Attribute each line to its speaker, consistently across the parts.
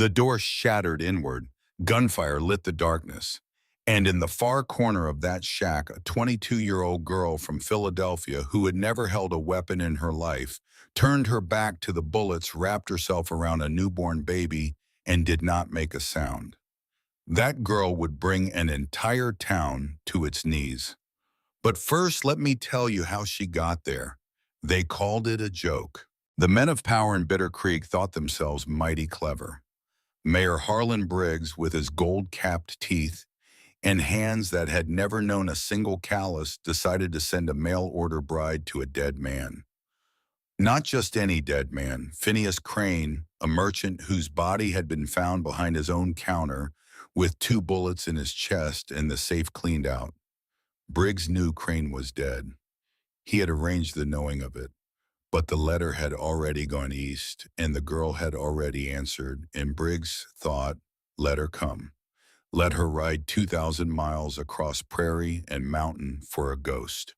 Speaker 1: The door shattered inward. Gunfire lit the darkness. And in the far corner of that shack, a 22-year-old girl from Philadelphia who had never held a weapon in her life turned her back to the bullets, wrapped herself around a newborn baby, and did not make a sound. That girl would bring an entire town to its knees. But first, let me tell you how she got there. They called it a joke. The men of power in Bitter Creek thought themselves mighty clever. Mayor Harlan Briggs, with his gold-capped teeth and hands that had never known a single callus, decided to send a mail-order bride to a dead man. Not just any dead man. Phineas Crane, a merchant whose body had been found behind his own counter with 2 bullets in his chest and the safe cleaned out. Briggs knew Crane was dead. He had arranged the knowing of it. But the letter had already gone east, and the girl had already answered, and Briggs thought, let her come. Let her ride 2,000 miles across prairie and mountain for a ghost.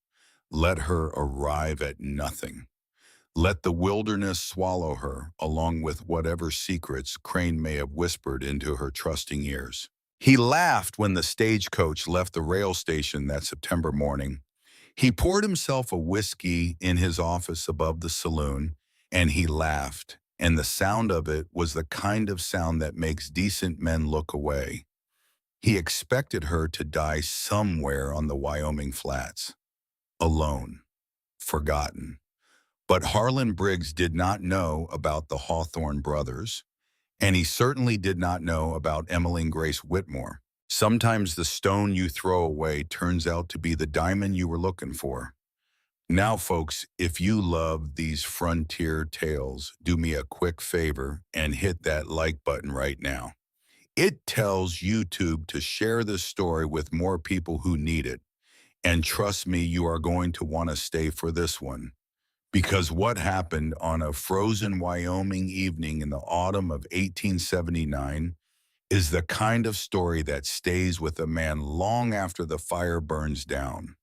Speaker 1: Let her arrive at nothing. Let the wilderness swallow her, along with whatever secrets Crane may have whispered into her trusting ears. He laughed when the stagecoach left the rail station that September morning. He poured himself a whiskey in his office above the saloon, and he laughed, and the sound of it was the kind of sound that makes decent men look away. He expected her to die somewhere on the Wyoming flats, alone, forgotten. But Harlan Briggs did not know about the Hawthorne brothers, and he certainly did not know about Emmeline Grace Whitmore. Sometimes the stone you throw away turns out to be the diamond you were looking for. Now, folks, if you love these frontier tales, do me a quick favor and hit that like button right now. It tells YouTube to share this story with more people who need it. And trust me, you are going to want to stay for this one. Because what happened on a frozen Wyoming evening in the autumn of 1879 is the kind of story that stays with a man long after the fire burns down.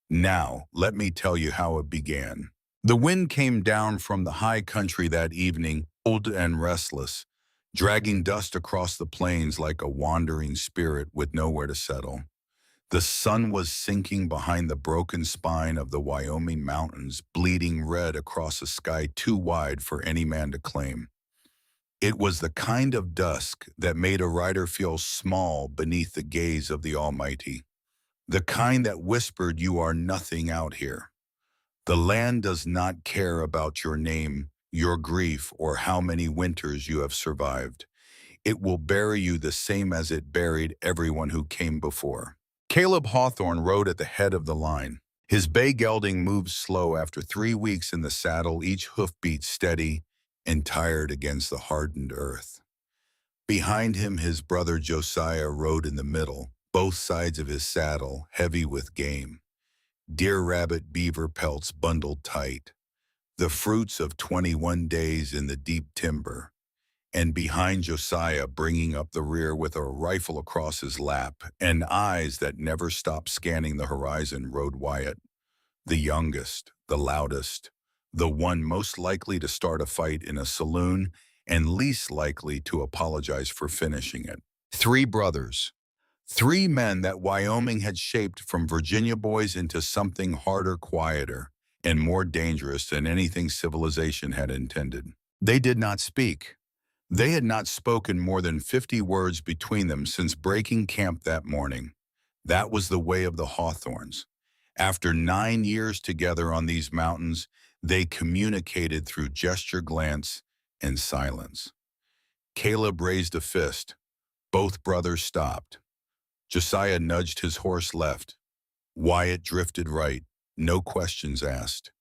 Speaker 1: Now, let me tell you how it began. The wind came down from the high country that evening, cold and restless, dragging dust across the plains like a wandering spirit with nowhere to settle. The sun was sinking behind the broken spine of the Wyoming mountains, bleeding red across a sky too wide for any man to claim. It was the kind of dusk that made a rider feel small beneath the gaze of the Almighty. The kind that whispered, you are nothing out here. The land does not care about your name, your grief, or how many winters you have survived. It will bury you the same as it buried everyone who came before. Caleb Hawthorne rode at the head of the line. His bay gelding moved slow after 3 weeks in the saddle, each hoofbeat steady and tired against the hardened earth. Behind him, his brother Josiah rode in the middle, both sides of his saddle heavy with game. Deer, rabbit, beaver pelts bundled tight, the fruits of 21 days in the deep timber. And behind Josiah, bringing up the rear with a rifle across his lap and eyes that never stopped scanning the horizon, rode Wyatt, the youngest, the loudest, the one most likely to start a fight in a saloon and least likely to apologize for finishing it. 3 brothers. 3 men that Wyoming had shaped from Virginia boys into something harder, quieter, and more dangerous than anything civilization had intended. They did not speak. They had not spoken more than 50 words between them since breaking camp that morning. That was the way of the Hawthorns. After 9 years together on these mountains, they communicated through gesture, glance, and silence. Caleb raised a fist. Both brothers stopped. Josiah nudged his horse left. Wyatt drifted right, no questions asked.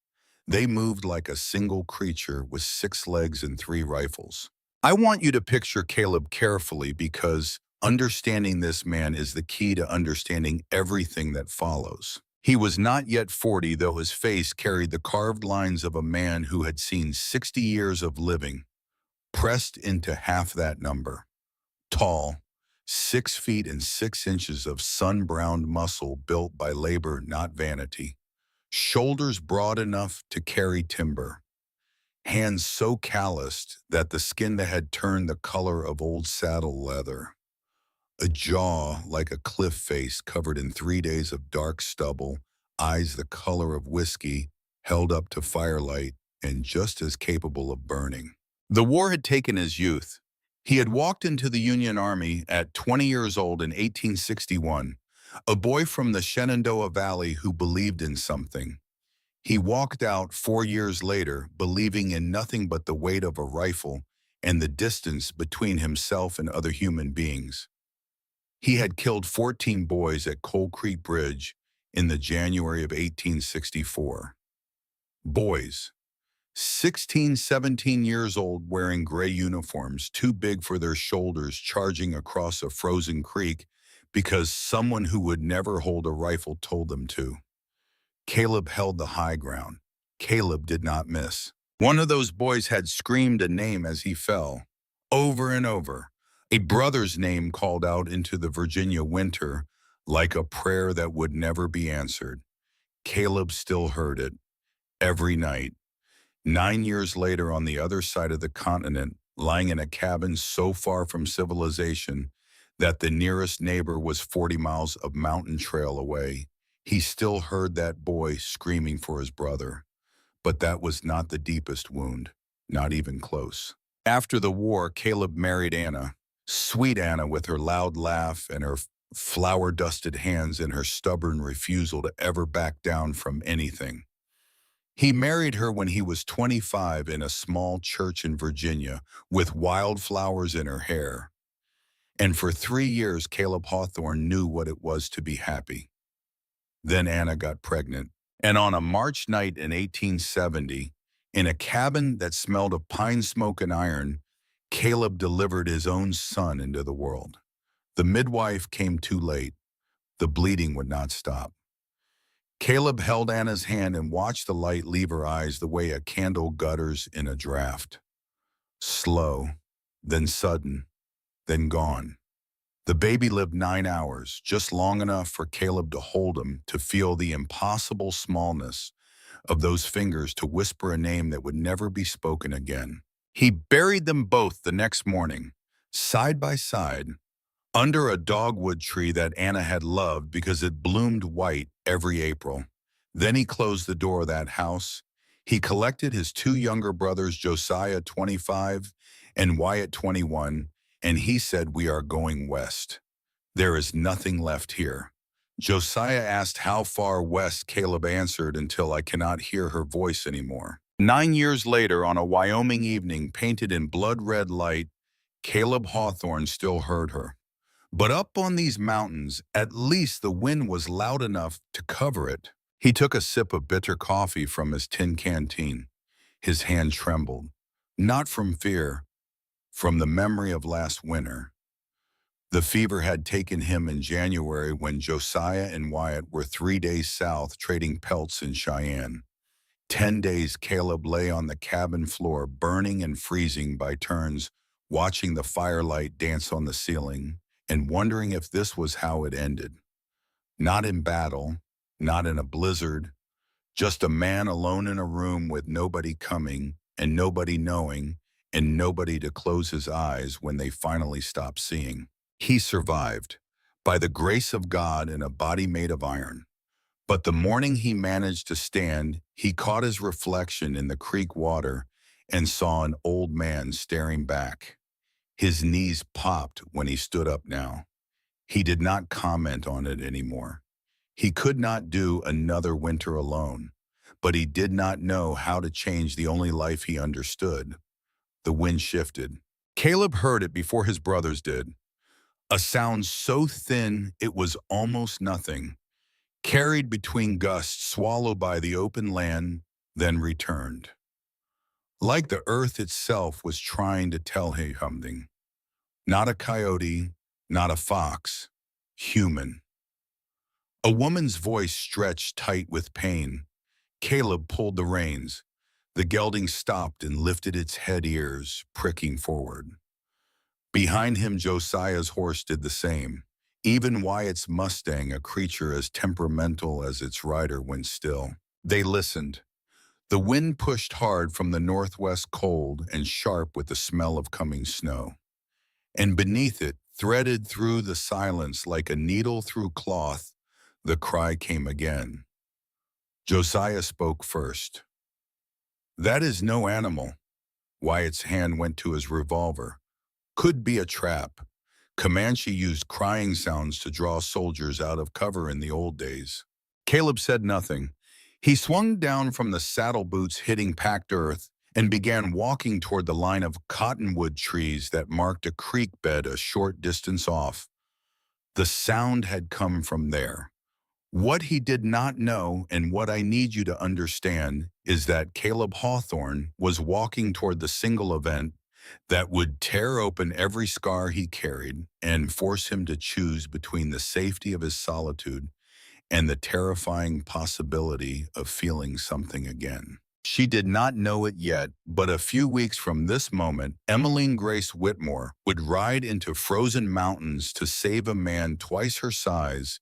Speaker 1: They moved like a single creature with 6 legs and 3 rifles. I want you to picture Caleb carefully because understanding this man is the key to understanding everything that follows. He was not yet 40, though his face carried the carved lines of a man who had seen 60 years of living, pressed into half that number. Tall, 6 feet and 6 inches of sun-browned muscle built by labor, not vanity. Shoulders broad enough to carry timber. hands so calloused that the skin had turned the color of old saddle leather, a jaw like a cliff face covered in 3 days of dark stubble, eyes the color of whiskey, held up to firelight, and just as capable of burning. The war had taken his youth. He had walked into the Union Army at 20 years old in 1861, a boy from the Shenandoah Valley who believed in something. He walked out 4 years later, believing in nothing but the weight of a rifle and the distance between himself and other human beings. He had killed 14 boys at Coal Creek Bridge in the January of 1864. Boys, 16, 17 years old, wearing gray uniforms, too big for their shoulders, charging across a frozen creek because someone who would never hold a rifle told them to. Caleb held the high ground. Caleb did not miss. One of those boys had screamed a name as he fell, over and over. A brother's name called out into the Virginia winter like a prayer that would never be answered. Caleb still heard it every night. 9 years later, on the other side of the continent, lying in a cabin so far from civilization that the nearest neighbor was 40 miles of mountain trail away, he still heard that boy screaming for his brother. But that was not the deepest wound, not even close. After the war, Caleb married Anna, sweet Anna with her loud laugh and her flour-dusted hands and her stubborn refusal to ever back down from anything. He married her when he was 25 in a small church in Virginia with wildflowers in her hair. And for 3 years, Caleb Hawthorne knew what it was to be happy. Then Anna got pregnant, and on a March night in 1870, in a cabin that smelled of pine smoke and iron, Caleb delivered his own son into the world. The midwife came too late. The bleeding would not stop. Caleb held Anna's hand and watched the light leave her eyes the way a candle gutters in a draft. Slow, then sudden, then gone. The baby lived 9 hours, just long enough for Caleb to hold him, to feel the impossible smallness of those fingers, to whisper a name that would never be spoken again. He buried them both the next morning, side by side, under a dogwood tree that Anna had loved because it bloomed white every April. Then he closed the door of that house. He collected his 2 younger brothers, Josiah, 25, and Wyatt, 21, and he said, "We are going west. There is nothing left here." Josiah asked how far west. Caleb answered, "Until I cannot hear her voice anymore." 9 years later, on a Wyoming evening painted in blood-red light, Caleb Hawthorne still heard her. But up on these mountains, at least the wind was loud enough to cover it. He took a sip of bitter coffee from his tin canteen. His hand trembled, not from fear, from the memory of last winter. The fever had taken him in January when Josiah and Wyatt were 3 days south trading pelts in Cheyenne. 10 days Caleb lay on the cabin floor, burning and freezing by turns, watching the firelight dance on the ceiling, and wondering if this was how it ended. Not in battle, not in a blizzard, just a man alone in a room with nobody coming and nobody knowing and nobody to close his eyes when they finally stopped seeing. He survived, by the grace of God, in a body made of iron. But the morning he managed to stand, he caught his reflection in the creek water and saw an old man staring back. His knees popped when he stood up now. He did not comment on it anymore. He could not do another winter alone, but he did not know how to change the only life he understood. The wind shifted. Caleb heard it before his brothers did. A sound so thin it was almost nothing, carried between gusts, swallowed by the open land, then returned. Like the earth itself was trying to tell him something. Not a coyote, not a fox, human. A woman's voice stretched tight with pain. Caleb pulled the reins. The gelding stopped and lifted its head, ears pricking forward. Behind him, Josiah's horse did the same. Even Wyatt's Mustang, a creature as temperamental as its rider, went still. They listened. The wind pushed hard from the northwest, cold and sharp with the smell of coming snow. And beneath it, threaded through the silence like a needle through cloth, the cry came again. Josiah spoke first. "That is no animal." Wyatt's hand went to his revolver. "Could be a trap." Comanche used crying sounds to draw soldiers out of cover in the old days. Caleb said nothing. He swung down from the saddle boots hitting packed earth and began walking toward the line of cottonwood trees that marked a creek bed a short distance off. The sound had come from there. What he did not know, and what I need you to understand, is that Caleb Hawthorne was walking toward the single event that would tear open every scar he carried and force him to choose between the safety of his solitude and the terrifying possibility of feeling something again. She did not know it yet, but a few weeks from this moment, Emmeline Grace Whitmore would ride into frozen mountains to save a man twice her size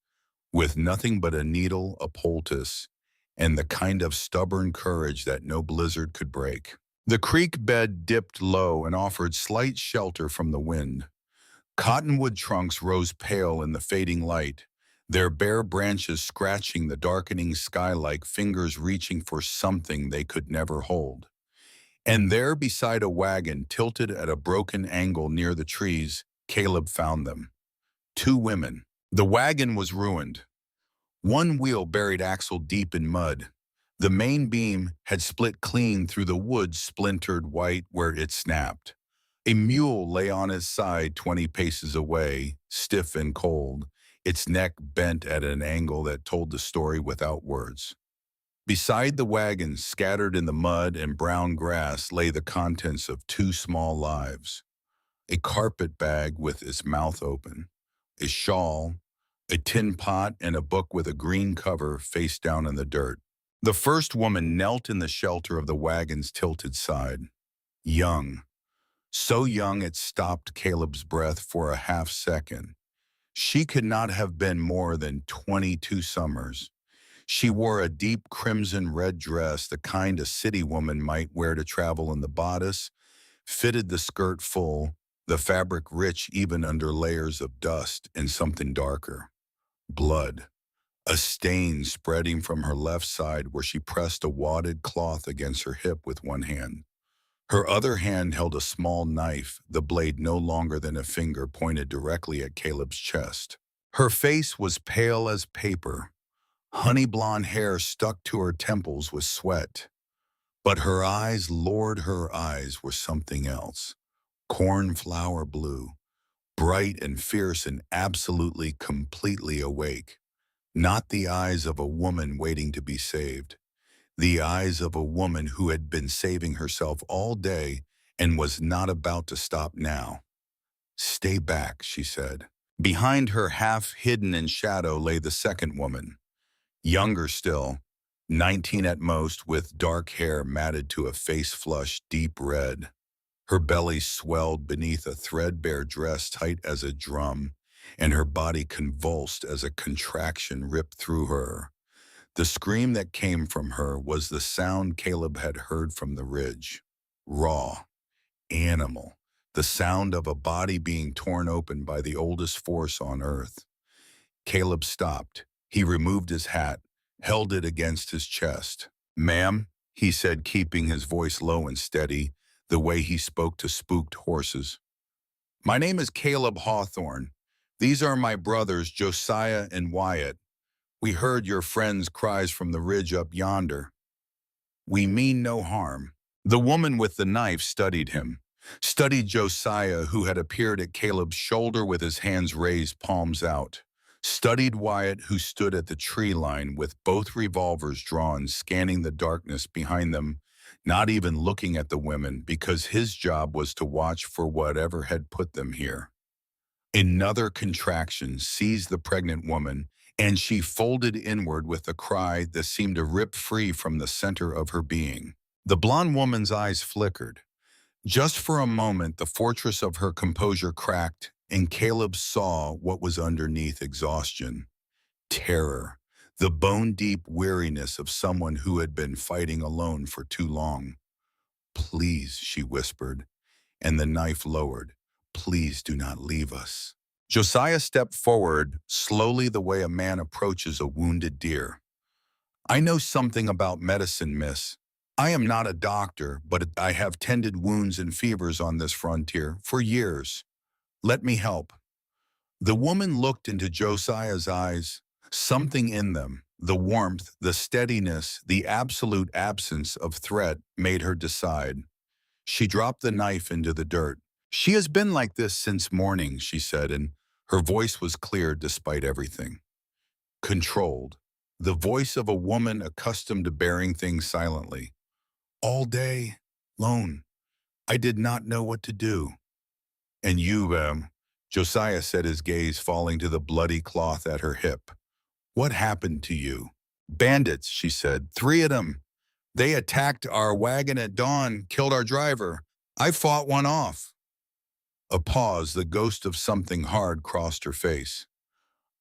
Speaker 1: with nothing but a needle, a poultice, and the kind of stubborn courage that no blizzard could break. The creek bed dipped low and offered slight shelter from the wind. Cottonwood trunks rose pale in the fading light, their bare branches scratching the darkening sky like fingers reaching for something they could never hold. And there, beside a wagon tilted at a broken angle near the trees, Caleb found them. Two women. The wagon was ruined. One wheel buried axle deep in mud. The main beam had split clean through the wood, splintered white where it snapped. A mule lay on his side 20 paces away, stiff and cold, its neck bent at an angle that told the story without words. Beside the wagon, scattered in the mud and brown grass, lay the contents of two small lives. A carpet bag with its mouth open, a shawl, a tin pot, and a book with a green cover face down in the dirt. The first woman knelt in the shelter of the wagon's tilted side. Young. So young it stopped Caleb's breath for a half second. She could not have been more than 22 summers. She wore a deep crimson red dress, the kind a city woman might wear to travel in. The bodice fitted the skirt full, the fabric rich even under layers of dust and something darker. Blood. A stain spreading from her left side where she pressed a wadded cloth against her hip with one hand. Her other hand held a small knife, the blade no longer than a finger, pointed directly at Caleb's chest. Her face was pale as paper. Honey blonde hair stuck to her temples with sweat. But her eyes, Lord, her eyes were something else. Cornflower blue, bright and fierce and absolutely, completely awake. Not the eyes of a woman waiting to be saved. The eyes of a woman who had been saving herself all day and was not about to stop now. "Stay back," she said. Behind her, half hidden in shadow, lay the second woman. Younger still, 19 at most, with dark hair matted to a face flushed deep red. Her belly swelled beneath a threadbare dress tight as a drum, and her body convulsed as a contraction ripped through her. The scream that came from her was the sound Caleb had heard from the ridge. Raw, animal, the sound of a body being torn open by the oldest force on earth. Caleb stopped. He removed his hat, held it against his chest. "Ma'am," he said, keeping his voice low and steady, the way he spoke to spooked horses. "My name is Caleb Hawthorne. These are my brothers, Josiah and Wyatt. We heard your friends' cries from the ridge up yonder. We mean no harm." The woman with the knife studied him, studied Josiah, who had appeared at Caleb's shoulder with his hands raised, palms out, studied Wyatt, who stood at the tree line with both revolvers drawn, scanning the darkness behind them, not even looking at the women, because his job was to watch for whatever had put them here. Another contraction seized the pregnant woman, and she folded inward with a cry that seemed to rip free from the center of her being. The blonde woman's eyes flickered. Just for a moment, the fortress of her composure cracked, and Caleb saw what was underneath: exhaustion, terror, the bone-deep weariness of someone who had been fighting alone for too long. "Please," she whispered, and the knife lowered. "Please do not leave us." Josiah stepped forward, slowly the way a man approaches a wounded deer. "I know something about medicine, miss. I am not a doctor, but I have tended wounds and fevers on this frontier for years. Let me help." The woman looked into Josiah's eyes. Something in them, the warmth, the steadiness, the absolute absence of threat, made her decide. She dropped the knife into the dirt. "She has been like this since morning," she said, and her voice was clear despite everything. Controlled. The voice of a woman accustomed to bearing things silently. "All day, lone. I did not know what to do." "And you, Josiah said, his gaze falling to the bloody cloth at her hip. "What happened to you?" "Bandits," she said. "3 of them. They attacked our wagon at dawn, killed our driver. I fought one off." A pause, the ghost of something hard crossed her face.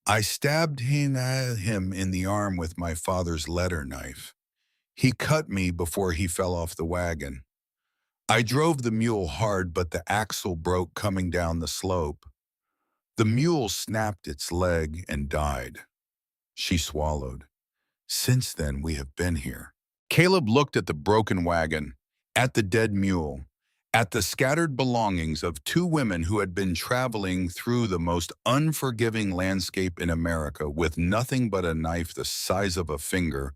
Speaker 1: "I stabbed him in the arm with my father's letter knife. He cut me before he fell off the wagon. I drove the mule hard, but the axle broke coming down the slope. The mule snapped its leg and died." She swallowed. "Since then, we have been here." Caleb looked at the broken wagon, at the dead mule, at the scattered belongings of 2 women who had been traveling through the most unforgiving landscape in America with nothing but a knife the size of a finger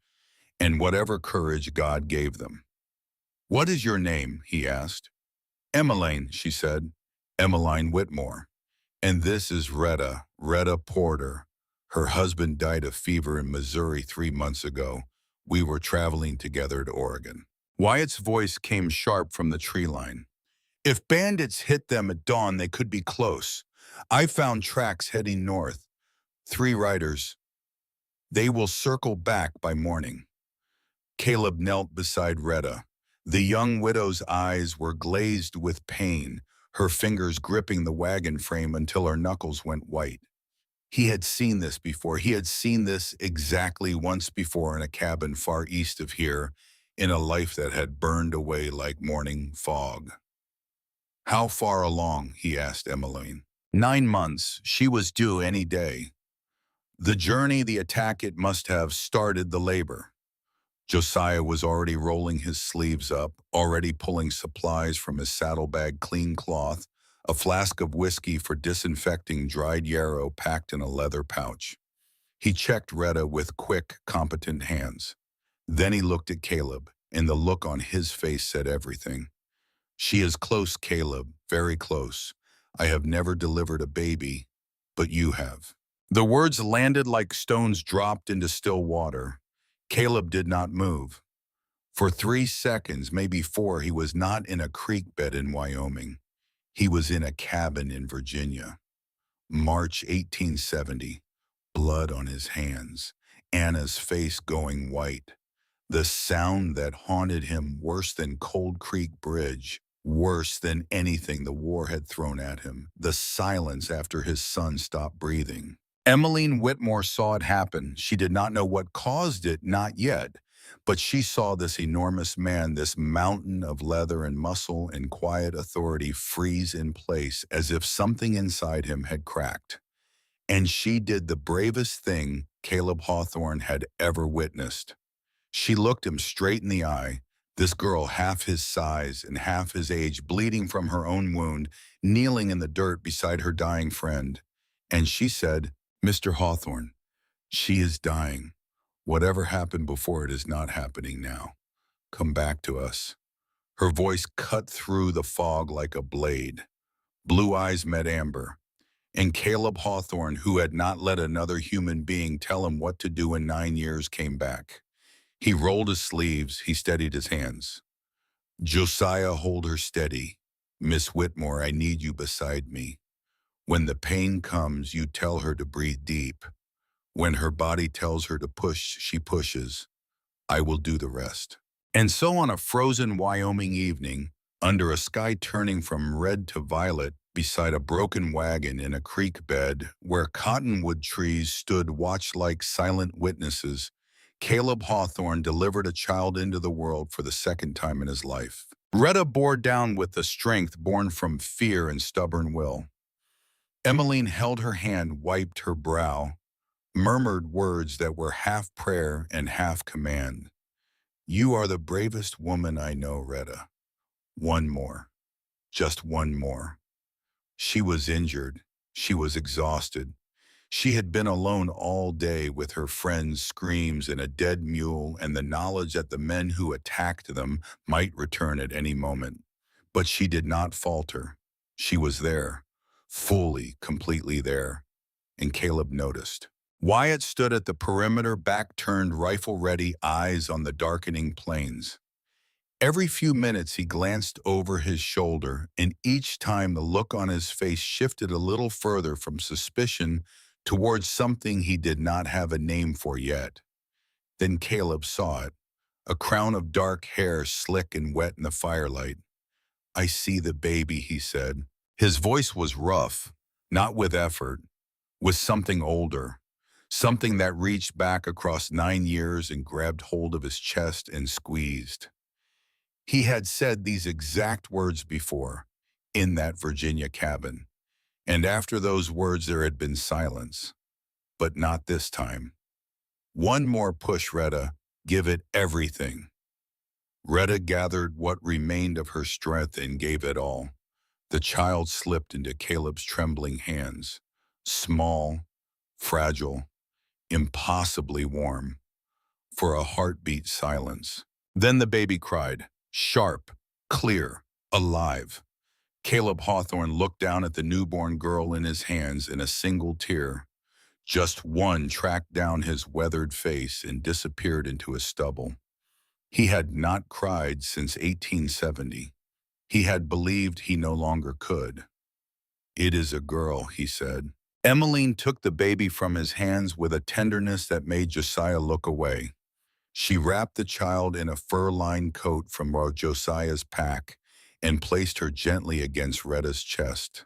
Speaker 1: and whatever courage God gave them. "What is your name?" he asked. "Emmeline," she said. "Emmeline Whitmore. And this is Retta Porter. Her husband died of fever in Missouri 3 months ago. We were traveling together to Oregon." Wyatt's voice came sharp from the tree line. "If bandits hit them at dawn, they could be close. I found tracks heading north. 3 riders. They will circle back by morning." Caleb knelt beside Retta. The young widow's eyes were glazed with pain, her fingers gripping the wagon frame until her knuckles went white. He had seen this before. He had seen this exactly once before in a cabin far east of here, in a life that had burned away like morning fog. "How far along?" he asked Emmeline. 9 months. She was due any day. The journey, the attack, it must have started the labor. Josiah was already rolling his sleeves up, already pulling supplies from his saddlebag, clean cloth, a flask of whiskey for disinfecting dried yarrow packed in a leather pouch. He checked Retta with quick, competent hands. Then he looked at Caleb, and the look on his face said everything. "She is close, Caleb, very close. I have never delivered a baby, but you have." The words landed like stones dropped into still water. Caleb did not move. For 3 seconds, maybe 4, he was not in a creek bed in Wyoming. He was in a cabin in Virginia. March 1870. Blood on his hands. Anna's face going white. The sound that haunted him worse than Cold Creek Bridge. Worse than anything the war had thrown at him. The silence after his son stopped breathing. Emmeline Whitmore saw it happen. She did not know what caused it, not yet. But she saw this enormous man, this mountain of leather and muscle and quiet authority freeze in place as if something inside him had cracked. And she did the bravest thing Caleb Hawthorne had ever witnessed. She looked him straight in the eye, this girl half his size and half his age, bleeding from her own wound, kneeling in the dirt beside her dying friend. And she said, "Mr. Hawthorne, she is dying. Whatever happened before, it is not happening now. Come back to us." Her voice cut through the fog like a blade. Blue eyes met amber. And Caleb Hawthorne, who had not let another human being tell him what to do in 9 years, came back. He rolled his sleeves, he steadied his hands. "Josiah, hold her steady. Miss Whitmore, I need you beside me. When the pain comes, you tell her to breathe deep. When her body tells her to push, she pushes. I will do the rest." And so on a frozen Wyoming evening, under a sky turning from red to violet, beside a broken wagon in a creek bed where cottonwood trees stood watch like silent witnesses, Caleb Hawthorne delivered a child into the world for the second time in his life. Retta bore down with the strength born from fear and stubborn will. Emmeline held her hand, wiped her brow, murmured words that were half prayer and half command. "You are the bravest woman I know, Retta. One more. Just one more." She was injured. She was exhausted. She had been alone all day with her friends' screams and a dead mule and the knowledge that the men who attacked them might return at any moment. But she did not falter. She was there, fully, completely there, and Caleb noticed. Wyatt stood at the perimeter, back turned, rifle ready, eyes on the darkening plains. Every few minutes he glanced over his shoulder, and each time the look on his face shifted a little further from suspicion towards something he did not have a name for yet. Then Caleb saw it, a crown of dark hair slick and wet in the firelight. "I see the baby," he said. His voice was rough, not with effort, with something older, something that reached back across 9 years and grabbed hold of his chest and squeezed. He had said these exact words before, in that Virginia cabin, and after those words there had been silence. But not this time. "One more push, Retta. Give it everything." Retta gathered what remained of her strength and gave it all. The child slipped into Caleb's trembling hands, small, fragile, impossibly warm. For a heartbeat silence. Then the baby cried, sharp, clear, alive. Caleb Hawthorne looked down at the newborn girl in his hands, and a single tear, just one, tracked down his weathered face and disappeared into his stubble. He had not cried since 1870. He had believed he no longer could. "It is a girl," he said. Emmeline took the baby from his hands with a tenderness that made Josiah look away. She wrapped the child in a fur-lined coat from Josiah's pack and placed her gently against Retta's chest.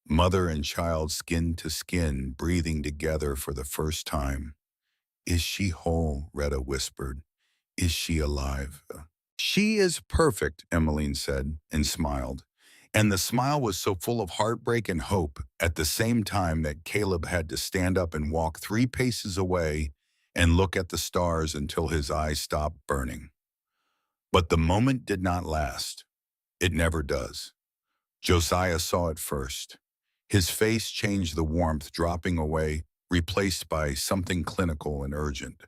Speaker 1: Mother and child skin to skin, breathing together for the first time. "Is she whole?" Retta whispered. "Is she alive?" "She is perfect," Emmeline said, and smiled. And the smile was so full of heartbreak and hope at the same time that Caleb had to stand up and walk 3 paces away and look at the stars until his eyes stopped burning. But the moment did not last. It never does. Josiah saw it first. His face changed, the warmth dropping away, replaced by something clinical and urgent.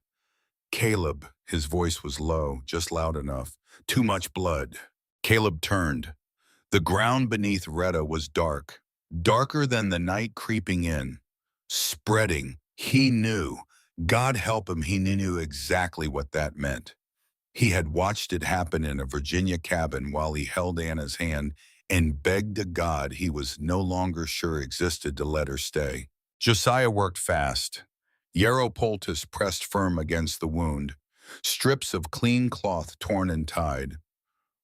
Speaker 1: "Caleb," his voice was low, just loud enough. "Too much blood." Caleb turned. The ground beneath Retta was dark, darker than the night creeping in, spreading. He knew. God help him, he knew exactly what that meant. He had watched it happen in a Virginia cabin while he held Anna's hand and begged to God he was no longer sure existed to let her stay. Josiah worked fast. Yarrow poultice pressed firm against the wound, strips of clean cloth torn and tied,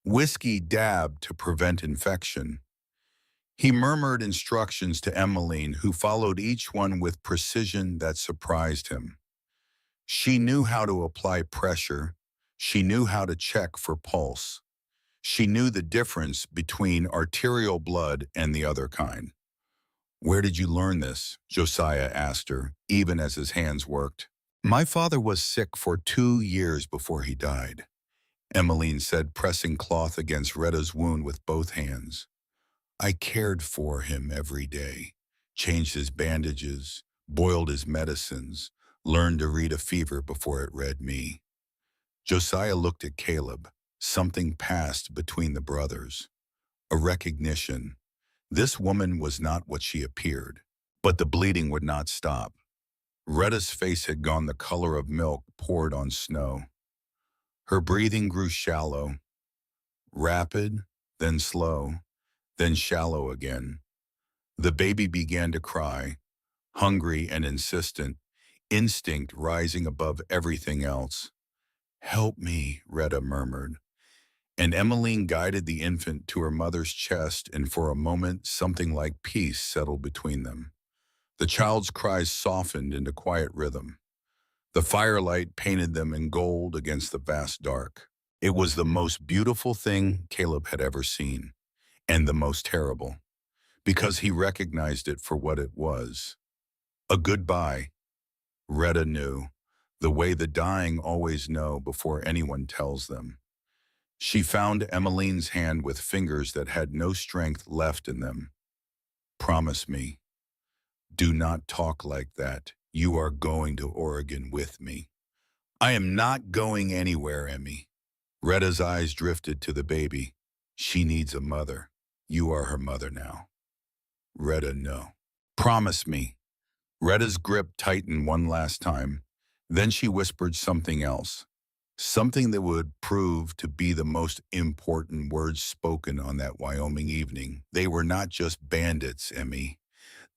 Speaker 1: whiskey dabbed to prevent infection. He murmured instructions to Emmeline, who followed each one with precision that surprised him. She knew how to apply pressure. She knew how to check for pulse. She knew the difference between arterial blood and the other kind. "Where did you learn this?" Josiah asked her, even as his hands worked. "My father was sick for 2 years before he died," Emmeline said, pressing cloth against Retta's wound with both hands. "I cared for him every day, changed his bandages, boiled his medicines, learned to read a fever before it read me." Josiah looked at Caleb. Something passed between the brothers. A recognition. This woman was not what she appeared. But the bleeding would not stop. Retta's face had gone the color of milk poured on snow. Her breathing grew shallow, rapid, then slow, then shallow again. The baby began to cry, hungry and insistent, instinct rising above everything else. "Help me," Retta murmured. And Emmeline guided the infant to her mother's chest, and for a moment something like peace settled between them. The child's cries softened into quiet rhythm. The firelight painted them in gold against the vast dark. It was the most beautiful thing Caleb had ever seen, and the most terrible, because he recognized it for what it was. A goodbye. Retta knew, the way the dying always know before anyone tells them. She found Emmeline's hand with fingers that had no strength left in them. Promise me, do not talk like that. You are going to Oregon with me. I am not going anywhere, Emmy. Retta's eyes drifted to the baby. She needs a mother. You are her mother now. Retta, no. Promise me. Retta's grip tightened one last time. Then she whispered something else. Something that would prove to be the most important words spoken on that Wyoming evening. They were not just bandits, Emmy.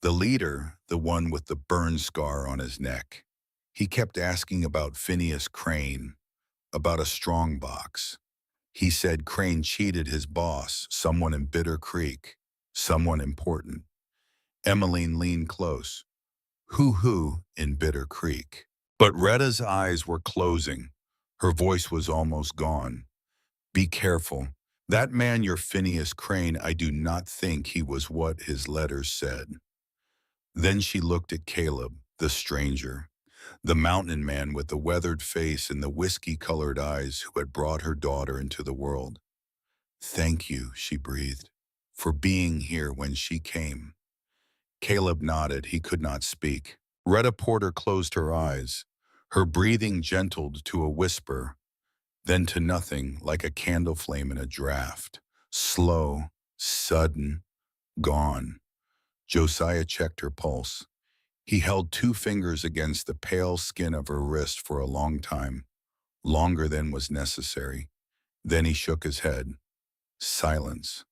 Speaker 1: The leader, the one with the burn scar on his neck. He kept asking about Phineas Crane, about a strong box. He said Crane cheated his boss, someone in Bitter Creek, someone important. Emmeline leaned close. Who in Bitter Creek? But Retta's eyes were closing. Her voice was almost gone. Be careful. That man, your Phineas Crane, I do not think he was what his letters said. Then she looked at Caleb, the stranger, the mountain man with the weathered face and the whiskey-colored eyes who had brought her daughter into the world. Thank you, she breathed, for being here when she came. Caleb nodded. He could not speak. Retta Porter closed her eyes. Her breathing gentled to a whisper, then to nothing, like a candle flame in a draft. Slow, sudden, gone. Josiah checked her pulse. He held two fingers against the pale skin of her wrist for a long time, longer than was necessary. Then he shook his head. Silence.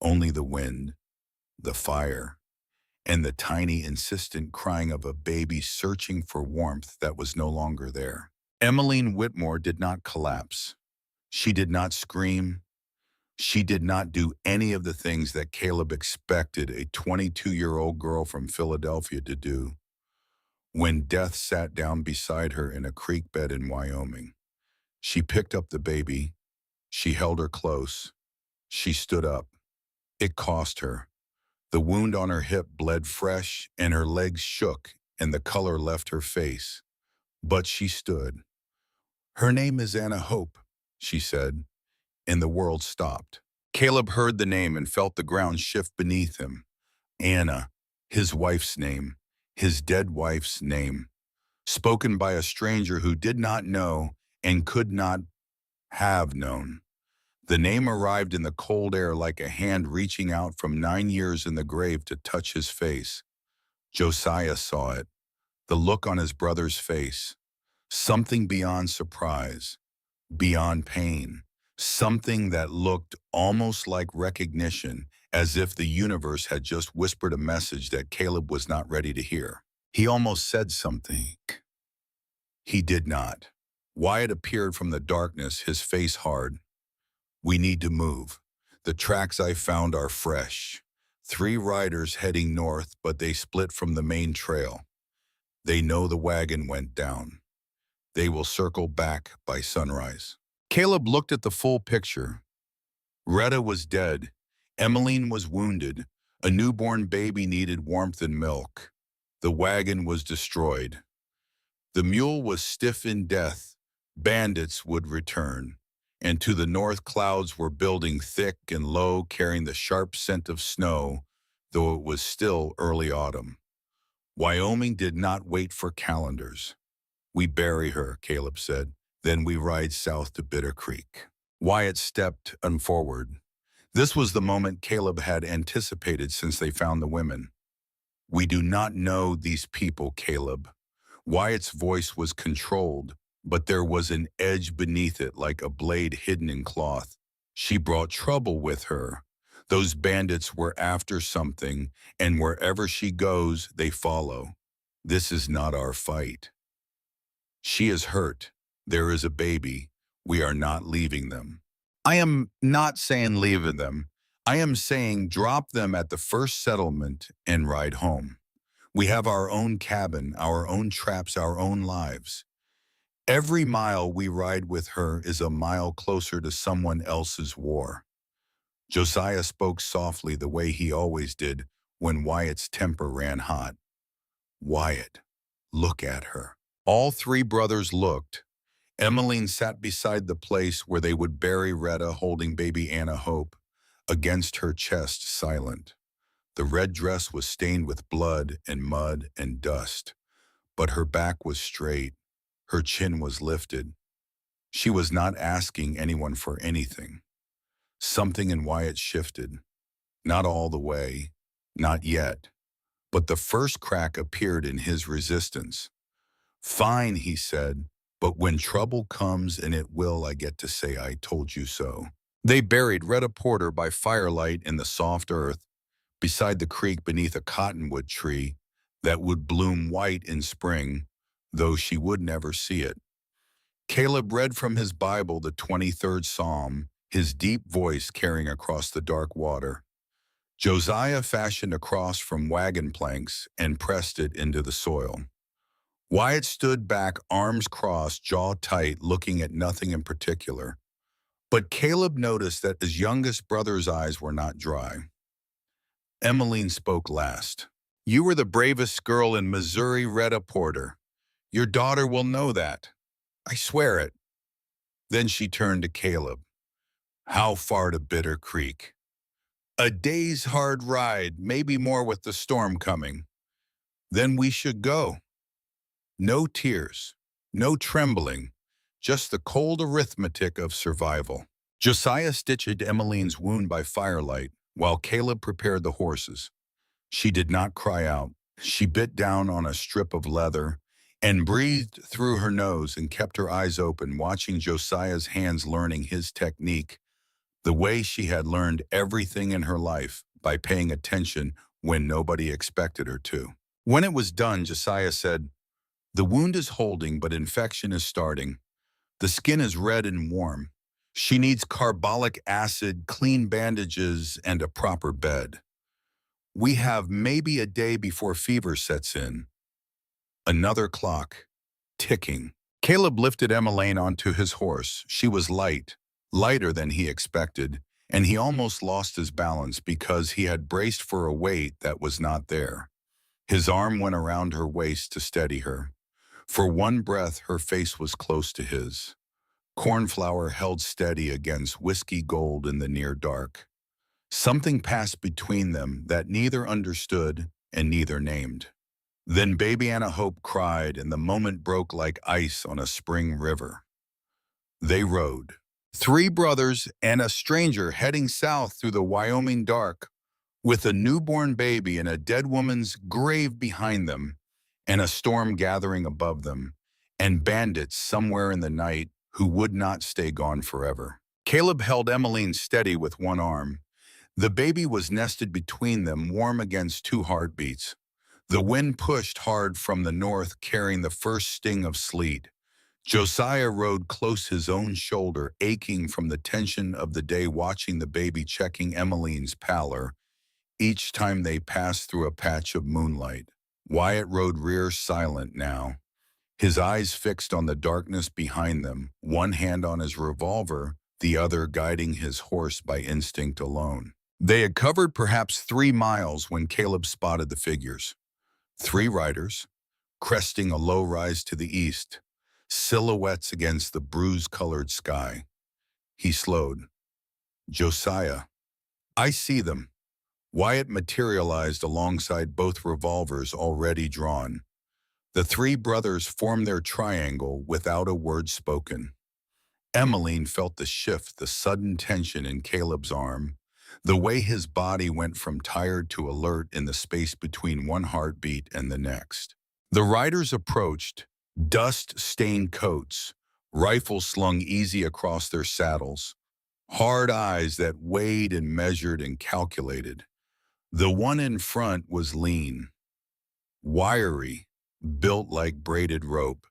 Speaker 1: Only the wind, the fire, and the tiny, insistent crying of a baby searching for warmth that was no longer there. Emmeline Whitmore did not collapse. She did not scream. She did not do any of the things that Caleb expected a 22-year-old girl from Philadelphia to do when death sat down beside her in a creek bed in Wyoming. She picked up the baby. She held her close. She stood up. It cost her. The wound on her hip bled fresh, and her legs shook, and the color left her face. But she stood. Her name is Anna Hope, she said, and the world stopped. Caleb heard the name and felt the ground shift beneath him. Anna, his wife's name, his dead wife's name, spoken by a stranger who did not know and could not have known. The name arrived in the cold air like a hand reaching out from 9 years in the grave to touch his face. Josiah saw it, the look on his brother's face, something beyond surprise, beyond pain, something that looked almost like recognition, as if the universe had just whispered a message that Caleb was not ready to hear. He almost said something. He did not. Wyatt appeared from the darkness, his face hard. We need to move. The tracks I found are fresh. 3 riders heading north, but they split from the main trail. They know the wagon went down. They will circle back by sunrise. Caleb looked at the full picture. Retta was dead. Emmeline was wounded. A newborn baby needed warmth and milk. The wagon was destroyed. The mule was stiff in death. Bandits would return. And to the north, clouds were building thick and low, carrying the sharp scent of snow, though it was still early autumn. Wyoming did not wait for calendars. We bury her, Caleb said. Then we ride south to Bitter Creek. Wyatt stepped forward. This was the moment Caleb had anticipated since they found the women. We do not know these people, Caleb. Wyatt's voice was controlled, but there was an edge beneath it like a blade hidden in cloth. She brought trouble with her. Those bandits were after something, and wherever she goes, they follow. This is not our fight. She is hurt. There is a baby. We are not leaving them. I am not saying leave them. I am saying drop them at the first settlement and ride home. We have our own cabin, our own traps, our own lives. Every mile we ride with her is a mile closer to someone else's war. Josiah spoke softly the way he always did when Wyatt's temper ran hot. Wyatt, look at her. All three brothers looked. Emmeline sat beside the place where they would bury Retta holding baby Anna Hope, against her chest, silent. The red dress was stained with blood and mud and dust, but her back was straight. Her chin was lifted. She was not asking anyone for anything. Something in Wyatt shifted. Not all the way, not yet, but the first crack appeared in his resistance. Fine, he said, but when trouble comes, and it will, I get to say I told you so. They buried Retta Porter by firelight in the soft earth, beside the creek beneath a cottonwood tree that would bloom white in spring, though she would never see it. Caleb read from his Bible the 23rd Psalm, his deep voice carrying across the dark water. Josiah fashioned a cross from wagon planks and pressed it into the soil. Wyatt stood back, arms crossed, jaw tight, looking at nothing in particular. But Caleb noticed that his youngest brother's eyes were not dry. Emmeline spoke last. You were the bravest girl in Missouri, Retta Porter. Your daughter will know that. I swear it. Then she turned to Caleb. How far to Bitter Creek? A day's hard ride, maybe more with the storm coming. Then we should go. No tears, no trembling, just the cold arithmetic of survival. Josiah stitched Emmeline's wound by firelight, while Caleb prepared the horses. She did not cry out. She bit down on a strip of leather and breathed through her nose and kept her eyes open, watching Josiah's hands, learning his technique, the way she had learned everything in her life, by paying attention when nobody expected her to. When it was done, Josiah said, the wound is holding, but infection is starting. The skin is red and warm. She needs carbolic acid, clean bandages, and a proper bed. We have maybe a day before fever sets in. Another clock, ticking. Caleb lifted Emmeline onto his horse. She was light, lighter than he expected, and he almost lost his balance because he had braced for a weight that was not there. His arm went around her waist to steady her. For one breath, her face was close to his. Cornflower held steady against whiskey gold in the near dark. Something passed between them that neither understood and neither named. Then baby Anna Hope cried, and the moment broke like ice on a spring river. They rode. Three brothers and a stranger heading south through the Wyoming dark, with a newborn baby and a dead woman's grave behind them, and a storm gathering above them, and bandits somewhere in the night who would not stay gone forever. Caleb held Emmeline steady with one arm. The baby was nested between them, warm against two heartbeats. The wind pushed hard from the north, carrying the first sting of sleet. Josiah rode close, his own shoulder aching from the tension of the day, watching the baby, checking Emmeline's pallor each time they passed through a patch of moonlight. Wyatt rode rear, silent now, his eyes fixed on the darkness behind them, one hand on his revolver, the other guiding his horse by instinct alone. They had covered perhaps 3 miles when Caleb spotted the figures. 3 riders, cresting a low rise to the east, silhouettes against the bruise-colored sky. He slowed. Josiah. I see them. Wyatt materialized alongside both revolvers already drawn. The 3 brothers formed their triangle without a word spoken. Emmeline felt the shift, the sudden tension in Caleb's arm, the way his body went from tired to alert in the space between one heartbeat and the next. The riders approached, dust-stained coats, rifles slung easy across their saddles, hard eyes that weighed and measured and calculated. The one in front was lean, wiry, built like braided rope.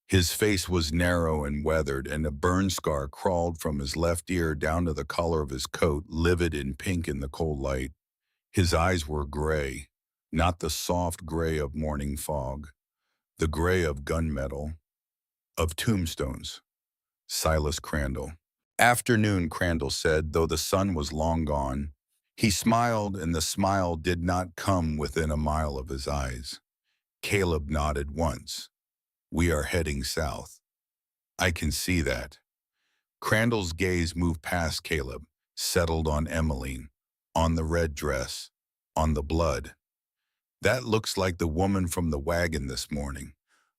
Speaker 1: His face was narrow and weathered, and a burn scar crawled from his left ear down to the collar of his coat, livid and pink in the cold light. His eyes were gray, not the soft gray of morning fog, the gray of gunmetal, of tombstones. Silas Crandall. Afternoon, Crandall said, though the sun was long gone. He smiled, and the smile did not come within a mile of his eyes. Caleb nodded once. We are heading south. I can see that. Crandall's gaze moved past Caleb, settled on Emmeline, on the red dress, on the blood. That looks like the woman from the wagon this morning,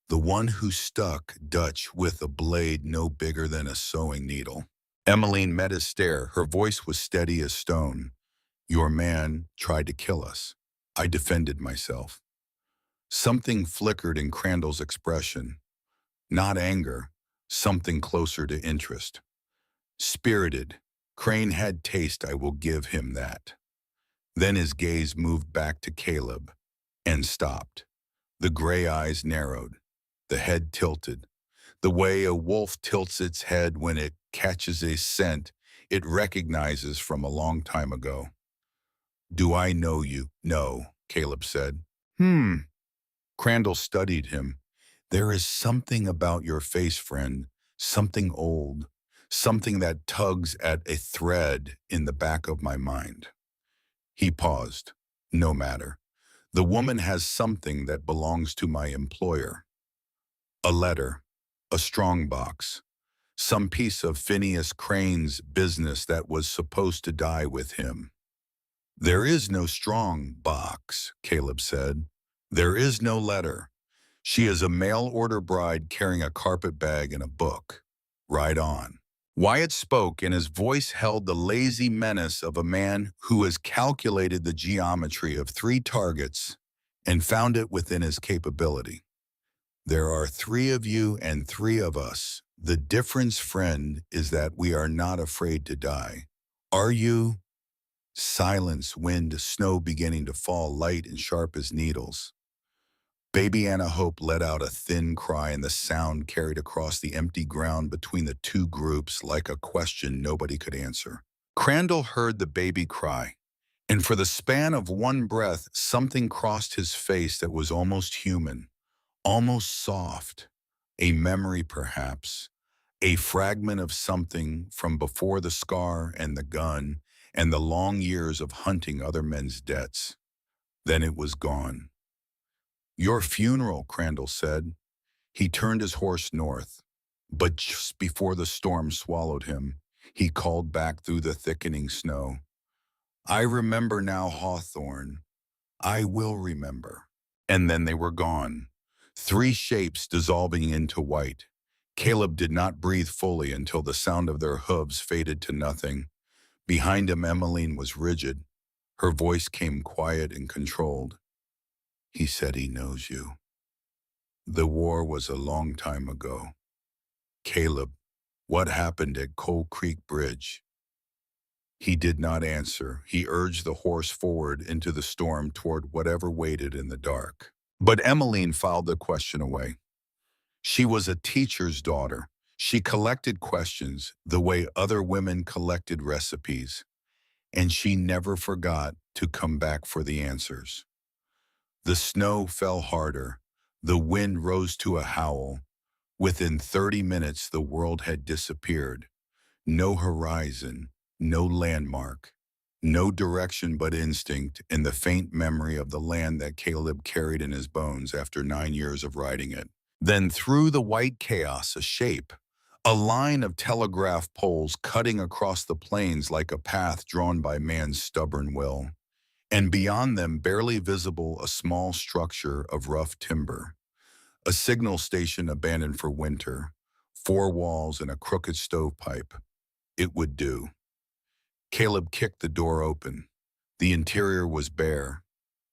Speaker 1: the one who stuck Dutch with a blade no bigger than a sewing needle. Emmeline met his stare. Her voice was steady as stone. Your man tried to kill us. I defended myself. Something flickered in Crandall's expression. Not anger, something closer to interest. Spirited. Crane had taste, I will give him that. Then his gaze moved back to Caleb and stopped. The gray eyes narrowed, the head tilted. The way a wolf tilts its head when it catches a scent it recognizes from a long time ago. Do I know you? No, Caleb said. Crandall studied him. There is something about your face, friend, something old, something that tugs at a thread in the back of my mind. He paused. No matter. The woman has something that belongs to my employer. A letter, a strong box, some piece of Phineas Crane's business that was supposed to die with him. There is no strong box, Caleb said. There is no letter. She is a mail-order bride carrying a carpet bag and a book. Right on. Wyatt spoke, and his voice held the lazy menace of a man who has calculated the geometry of 3 targets and found it within his capability. There are 3 of you and 3 of us. The difference, friend, is that we are not afraid to die. Are you? Silence, wind, snow beginning to fall, light and sharp as needles. Baby Anna Hope let out a thin cry, and the sound carried across the empty ground between the 2 groups like a question nobody could answer. Crandall heard the baby cry, and for the span of one breath, something crossed his face that was almost human, almost soft. A memory, perhaps, a fragment of something from before the scar and the gun and the long years of hunting other men's debts. Then it was gone. Your funeral, Crandall said. He turned his horse north, but just before the storm swallowed him, he called back through the thickening snow. I remember now, Hawthorne. I will remember. And then they were gone. 3 shapes dissolving into white. Caleb did not breathe fully until the sound of their hooves faded to nothing. Behind him, Emmeline was rigid. Her voice came quiet and controlled. He said he knows you. The war was a long time ago. Caleb, what happened at Coal Creek Bridge? He did not answer. He urged the horse forward into the storm toward whatever waited in the dark. But Emmeline filed the question away. She was a teacher's daughter. She collected questions the way other women collected recipes, and she never forgot to come back for the answers. The snow fell harder. The wind rose to a howl. Within 30 minutes, the world had disappeared. No horizon, no landmark, no direction but instinct and the faint memory of the land that Caleb carried in his bones after 9 years of riding it. Then through the white chaos, a shape, a line of telegraph poles cutting across the plains like a path drawn by man's stubborn will. And beyond them, barely visible, a small structure of rough timber. A signal station abandoned for winter, 4 walls and a crooked stovepipe. It would do. Caleb kicked the door open. The interior was bare.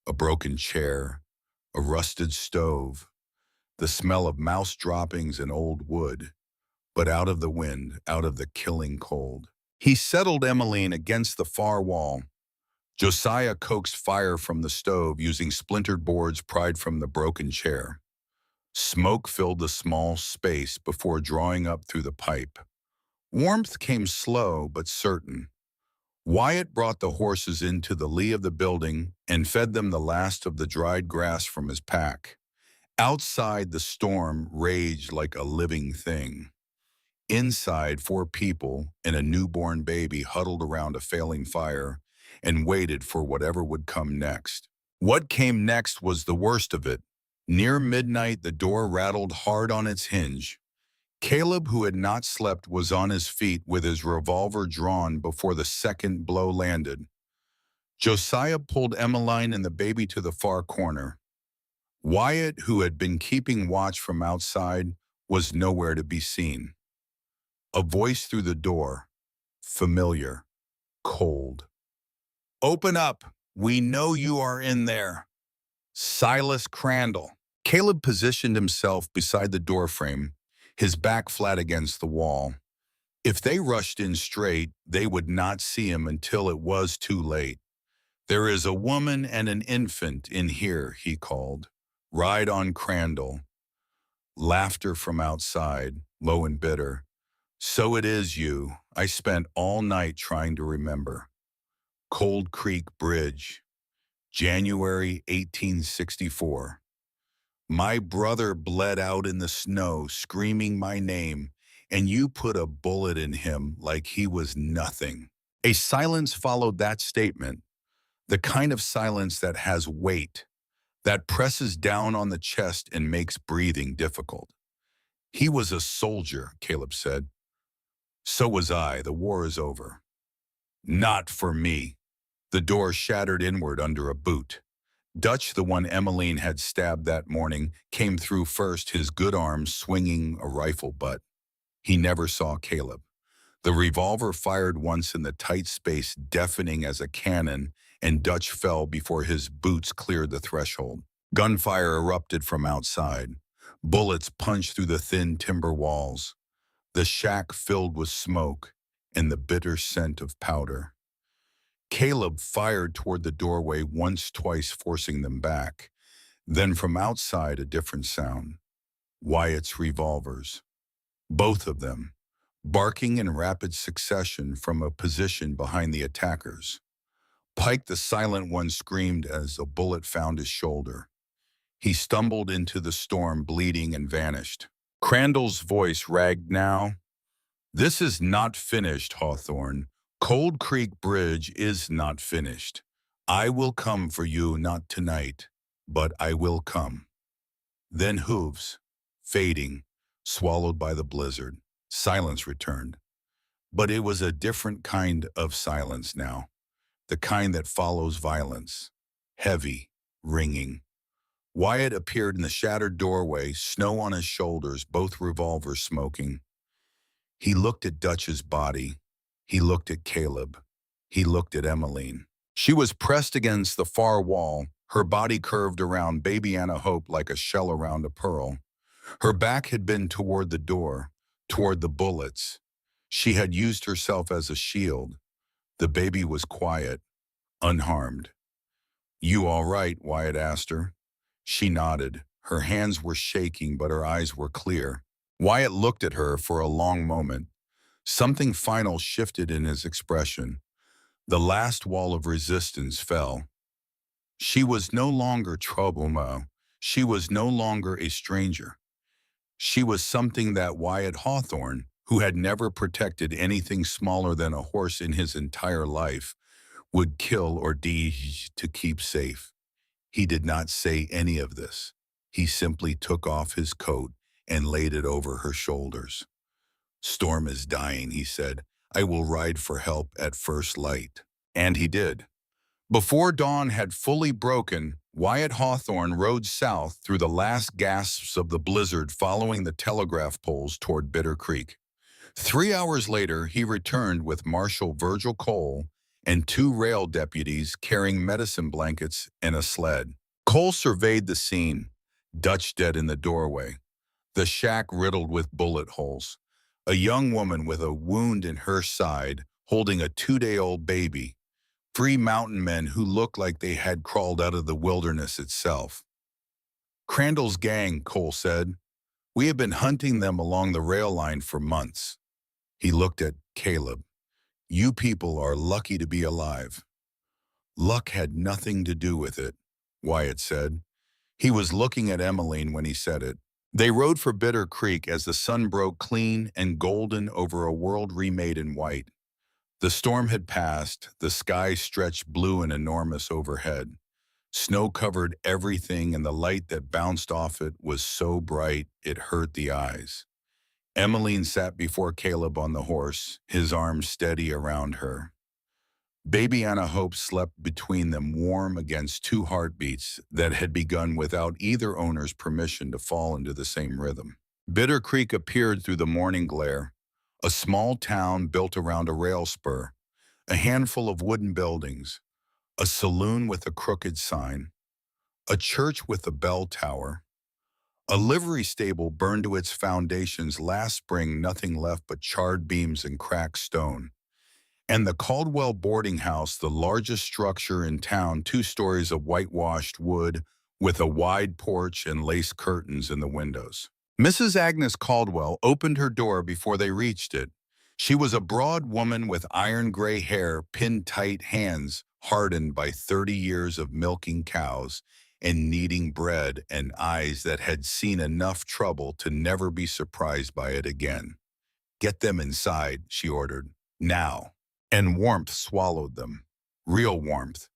Speaker 1: A broken chair, a rusted stove, the smell of mouse droppings and old wood, but out of the wind, out of the killing cold. He settled Emmeline against the far wall. Josiah coaxed fire from the stove using splintered boards pried from the broken chair. Smoke filled the small space before drawing up through the pipe. Warmth came slow but certain. Wyatt brought the horses into the lee of the building and fed them the last of the dried grass from his pack. Outside, the storm raged like a living thing. Inside, four people and a newborn baby huddled around a failing fire and waited for whatever would come next. What came next was the worst of it. Near midnight, the door rattled hard on its hinge. Caleb, who had not slept, was on his feet with his revolver drawn before the second blow landed. Josiah pulled Emmeline and the baby to the far corner. Wyatt, who had been keeping watch from outside, was nowhere to be seen. A voice through the door, familiar, cold. "Open up! We know you are in there!" Silas Crandall. Caleb positioned himself beside the doorframe, his back flat against the wall. If they rushed in straight, they would not see him until it was too late. "There is a woman and an infant in here," he called. "Ride on Crandall." Laughter from outside, low and bitter. "So it is you. I spent all night trying to remember." Cold Creek Bridge, January 1864. My brother bled out in the snow, screaming my name, and you put a bullet in him like he was nothing. A silence followed that statement, the kind of silence that has weight, that presses down on the chest and makes breathing difficult. "He was a soldier," Caleb said. "So was I. The war is over." "Not for me." The door shattered inward under a boot. Dutch, the one Emmeline had stabbed that morning, came through first, his good arm swinging a rifle butt. He never saw Caleb. The revolver fired once in the tight space, deafening as a cannon, and Dutch fell before his boots cleared the threshold. Gunfire erupted from outside. Bullets punched through the thin timber walls. The shack filled with smoke and the bitter scent of powder. Caleb fired toward the doorway once, twice, forcing them back. Then from outside, a different sound. Wyatt's revolvers. Both of them, barking in rapid succession from a position behind the attackers. Pike, the silent one, screamed as a bullet found his shoulder. He stumbled into the storm, bleeding, and vanished. Crandall's voice ragged now. "This is not finished, Hawthorne. Cold Creek Bridge is not finished. I will come for you, not tonight, but I will come." Then hooves, fading, swallowed by the blizzard. Silence returned. But it was a different kind of silence now, the kind that follows violence. Heavy, ringing. Wyatt appeared in the shattered doorway, snow on his shoulders, both revolvers smoking. He looked at Dutch's body. He looked at Caleb. He looked at Emmeline. She was pressed against the far wall, her body curved around baby Anna Hope like a shell around a pearl. Her back had been toward the door, toward the bullets. She had used herself as a shield. The baby was quiet, unharmed. "You all right?" Wyatt asked her. She nodded. Her hands were shaking, but her eyes were clear. Wyatt looked at her for a long moment. Something final shifted in his expression. The last wall of resistance fell. She was no longer troublemaker. She was no longer a stranger. She was something that Wyatt Hawthorne, who had never protected anything smaller than a horse in his entire life, would kill or die to keep safe. He did not say any of this. He simply took off his coat and laid it over her shoulders. "Storm is dying," he said. "I will ride for help at first light." And he did. Before dawn had fully broken, Wyatt Hawthorne rode south through the last gasps of the blizzard, following the telegraph poles toward Bitter Creek. 3 hours later, he returned with Marshal Virgil Cole and 2 rail deputies carrying medicine blankets and a sled. Cole surveyed the scene, Dutch dead in the doorway, the shack riddled with bullet holes, a young woman with a wound in her side holding a 2-day-old baby, 3 mountain men who looked like they had crawled out of the wilderness itself. Crandall's gang, Cole said. We have been hunting them along the rail line for months. He looked at Caleb. You people are lucky to be alive. Luck had nothing to do with it, Wyatt said. He was looking at Emmeline when he said it. They rode for Bitter Creek as the sun broke clean and golden over a world remade in white. The storm had passed, the sky stretched blue and enormous overhead. Snow covered everything, and the light that bounced off it was so bright it hurt the eyes. Emmeline sat before Caleb on the horse, his arms steady around her. Baby Anna Hope slept between them, warm against two heartbeats that had begun without either owner's permission to fall into the same rhythm. Bitter Creek appeared through the morning glare, a small town built around a rail spur, a handful of wooden buildings, a saloon with a crooked sign, a church with a bell tower, a livery stable burned to its foundations last spring, nothing left but charred beams and cracked stone. And the Caldwell boarding house, the largest structure in town, 2 stories of whitewashed wood with a wide porch and lace curtains in the windows. Mrs. Agnes Caldwell opened her door before they reached it. She was a broad woman with iron gray hair, pinned tight, hands hardened by 30 years of milking cows and kneading bread, and eyes that had seen enough trouble to never be surprised by it again. Get them inside, she ordered. Now. And warmth swallowed them. Real warmth.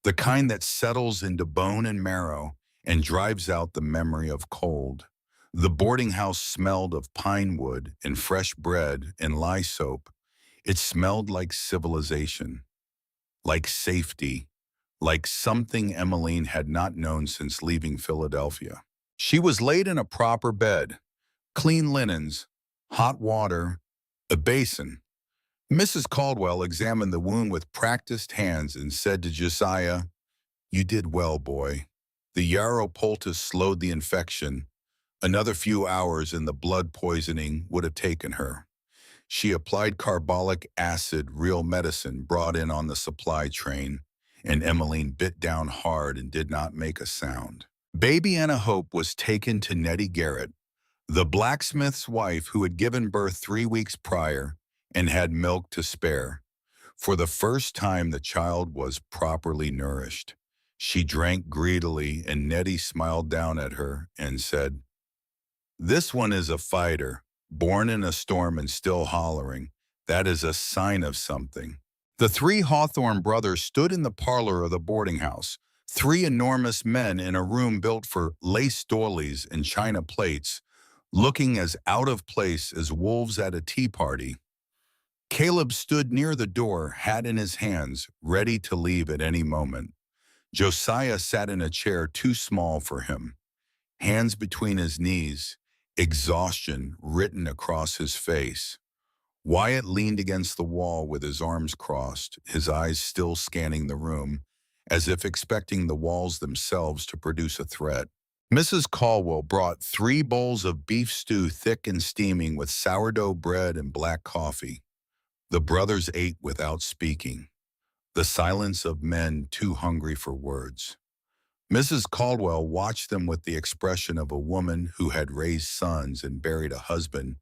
Speaker 1: The kind that settles into bone and marrow and drives out the memory of cold. The boarding house smelled of pine wood and fresh bread and lye soap. It smelled like civilization, like safety, like something Emmeline had not known since leaving Philadelphia. She was laid in a proper bed, clean linens, hot water, a basin. Mrs. Caldwell examined the wound with practiced hands and said to Josiah, "You did well, boy." The yarrow poultice slowed the infection. Another few hours and the blood poisoning would have taken her. She applied carbolic acid, real medicine brought in on the supply train, and Emmeline bit down hard and did not make a sound. Baby Anna Hope was taken to Nettie Garrett, the blacksmith's wife who had given birth 3 weeks prior and had milk to spare. For the first time, the child was properly nourished. She drank greedily, and Nettie smiled down at her and said, "This one is a fighter, born in a storm and still hollering. That is a sign of something." The 3 Hawthorne brothers stood in the parlor of the boarding house, 3 enormous men in a room built for lace doilies and china plates, looking as out of place as wolves at a tea party. Caleb stood near the door, hat in his hands, ready to leave at any moment. Josiah sat in a chair too small for him, hands between his knees, exhaustion written across his face. Wyatt leaned against the wall with his arms crossed, his eyes still scanning the room, as if expecting the walls themselves to produce a threat. Mrs. Caldwell brought 3 bowls of beef stew, thick and steaming, with sourdough bread and black coffee. The brothers ate without speaking, the silence of men too hungry for words. Mrs. Caldwell watched them with the expression of a woman who had raised sons and buried a husband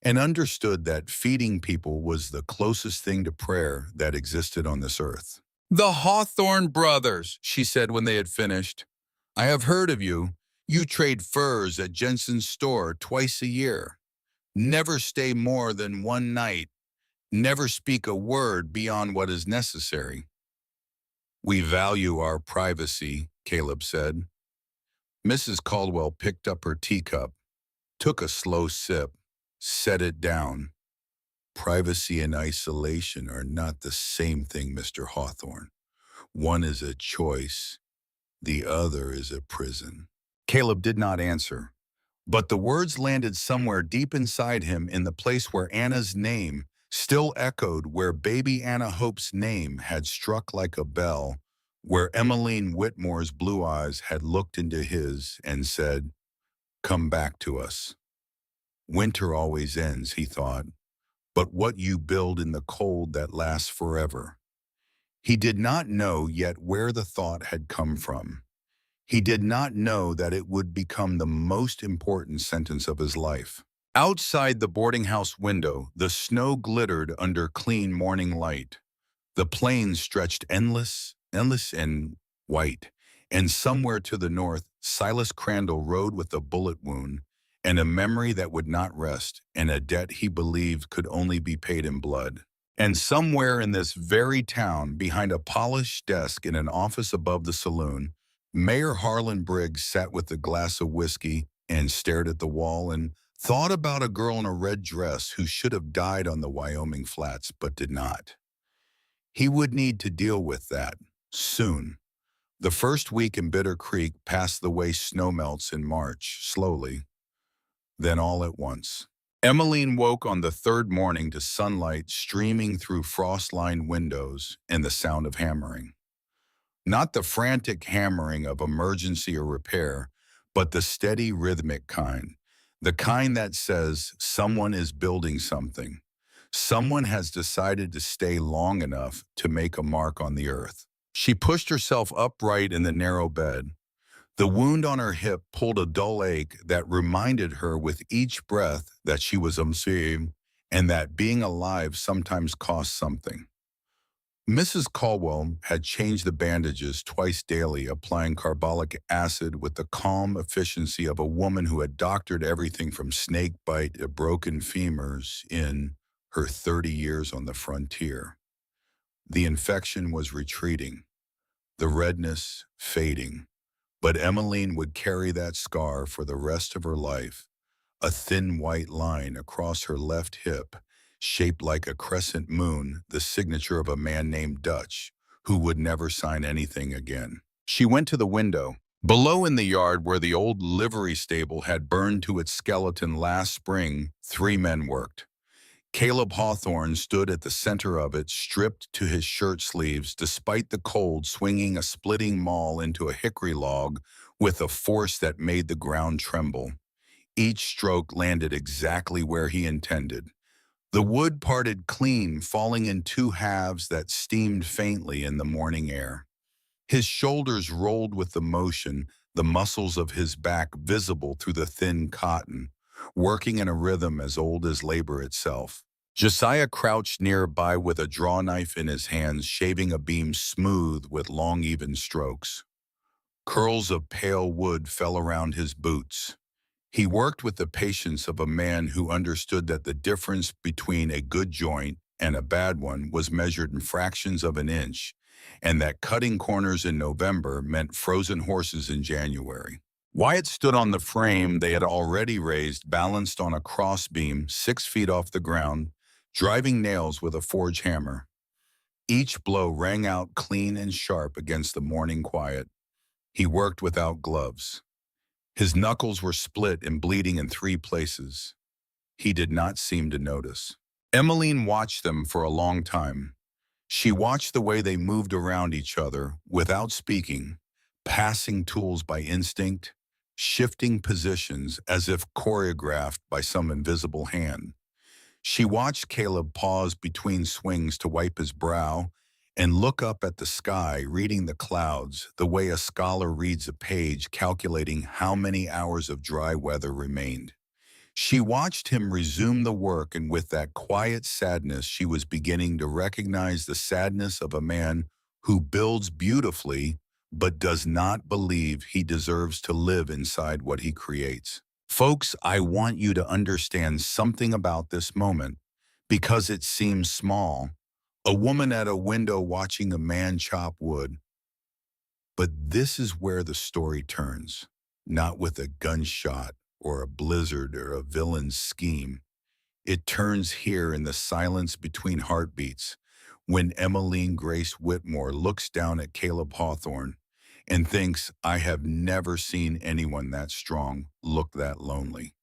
Speaker 1: and understood that feeding people was the closest thing to prayer that existed on this earth. "The Hawthorne brothers," she said when they had finished. "I have heard of you. You trade furs at Jensen's store twice a year. Never stay more than 1 night. Never speak a word beyond what is necessary." "We value our privacy," Caleb said. Mrs. Caldwell picked up her teacup, took a slow sip, set it down. "Privacy and isolation are not the same thing, Mr. Hawthorne. One is a choice, the other is a prison." Caleb did not answer, but the words landed somewhere deep inside him, in the place where Anna's name still echoed, where baby Anna Hope's name had struck like a bell, where Emmeline Whitmore's blue eyes had looked into his and said, "Come back to us." Winter always ends, he thought, but what you build in the cold that lasts forever. He did not know yet where the thought had come from. He did not know that it would become the most important sentence of his life. Outside the boarding house window, the snow glittered under clean morning light. The plains stretched endless and white, and somewhere to the north, Silas Crandall rode with a bullet wound and a memory that would not rest, and a debt he believed could only be paid in blood. And somewhere in this very town, behind a polished desk in an office above the saloon, Mayor Harlan Briggs sat with a glass of whiskey and stared at the wall and thought about a girl in a red dress who should have died on the Wyoming flats but did not. He would need to deal with that soon. The first week in Bitter Creek passed the way snow melts in March, slowly, then all at once. Emmeline woke on the third morning to sunlight streaming through frost-lined windows and the sound of hammering. Not the frantic hammering of emergency or repair, but the steady rhythmic kind. The kind that says someone is building something. Someone has decided to stay long enough to make a mark on the earth. She pushed herself upright in the narrow bed. The wound on her hip pulled a dull ache that reminded her with each breath that she was unsafe and that being alive sometimes costs something. Mrs. Caldwell had changed the bandages twice daily, applying carbolic acid with the calm efficiency of a woman who had doctored everything from snake bite to broken femurs in her 30 years on the frontier. The infection was retreating, the redness fading, but Emmeline would carry that scar for the rest of her life, a thin white line across her left hip, shaped like a crescent moon, the signature of a man named Dutch, who would never sign anything again. She went to the window. Below in the yard where the old livery stable had burned to its skeleton last spring, 3 men worked. Caleb Hawthorne stood at the center of it, stripped to his shirt sleeves, despite the cold, swinging a splitting maul into a hickory log with a force that made the ground tremble. Each stroke landed exactly where he intended. The wood parted clean, falling in 2 halves that steamed faintly in the morning air. His shoulders rolled with the motion, the muscles of his back visible through the thin cotton, working in a rhythm as old as labor itself. Josiah crouched nearby with a draw knife in his hands, shaving a beam smooth with long, even strokes. Curls of pale wood fell around his boots. He worked with the patience of a man who understood that the difference between a good joint and a bad one was measured in fractions of an inch, and that cutting corners in November meant frozen horses in January. Wyatt stood on the frame they had already raised, balanced on a crossbeam 6 feet off the ground, driving nails with a forge hammer. Each blow rang out clean and sharp against the morning quiet. He worked without gloves. His knuckles were split and bleeding in 3 places. He did not seem to notice. Emmeline watched them for a long time. She watched the way they moved around each other without speaking, passing tools by instinct, shifting positions as if choreographed by some invisible hand. She watched Caleb pause between swings to wipe his brow and look up at the sky, reading the clouds, the way a scholar reads a page, calculating how many hours of dry weather remained. She watched him resume the work, and with that quiet sadness, she was beginning to recognize the sadness of a man who builds beautifully but does not believe he deserves to live inside what he creates. Folks, I want you to understand something about this moment, because it seems small. A woman at a window watching a man chop wood. But this is where the story turns, not with a gunshot or a blizzard or a villain's scheme. It turns here in the silence between heartbeats, when Emmeline Grace Whitmore looks down at Caleb Hawthorne and thinks, I have never seen anyone that strong look that lonely.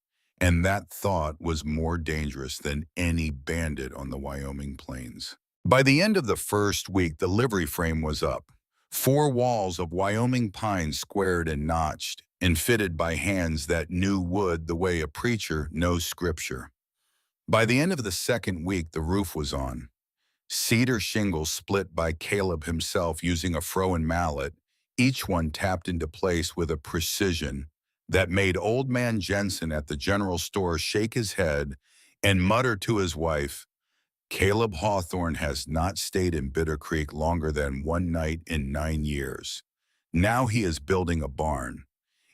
Speaker 1: And that thought was more dangerous than any bandit on the Wyoming plains. By the end of the first week, the livery frame was up. 4 walls of Wyoming pine squared and notched, and fitted by hands that knew wood the way a preacher knows scripture. By the end of the second week, the roof was on. Cedar shingles split by Caleb himself using a froen mallet, each one tapped into place with a precision that made old man Jensen at the general store shake his head and mutter to his wife, "Caleb Hawthorne has not stayed in Bitter Creek longer than one night in 9 years. Now he is building a barn.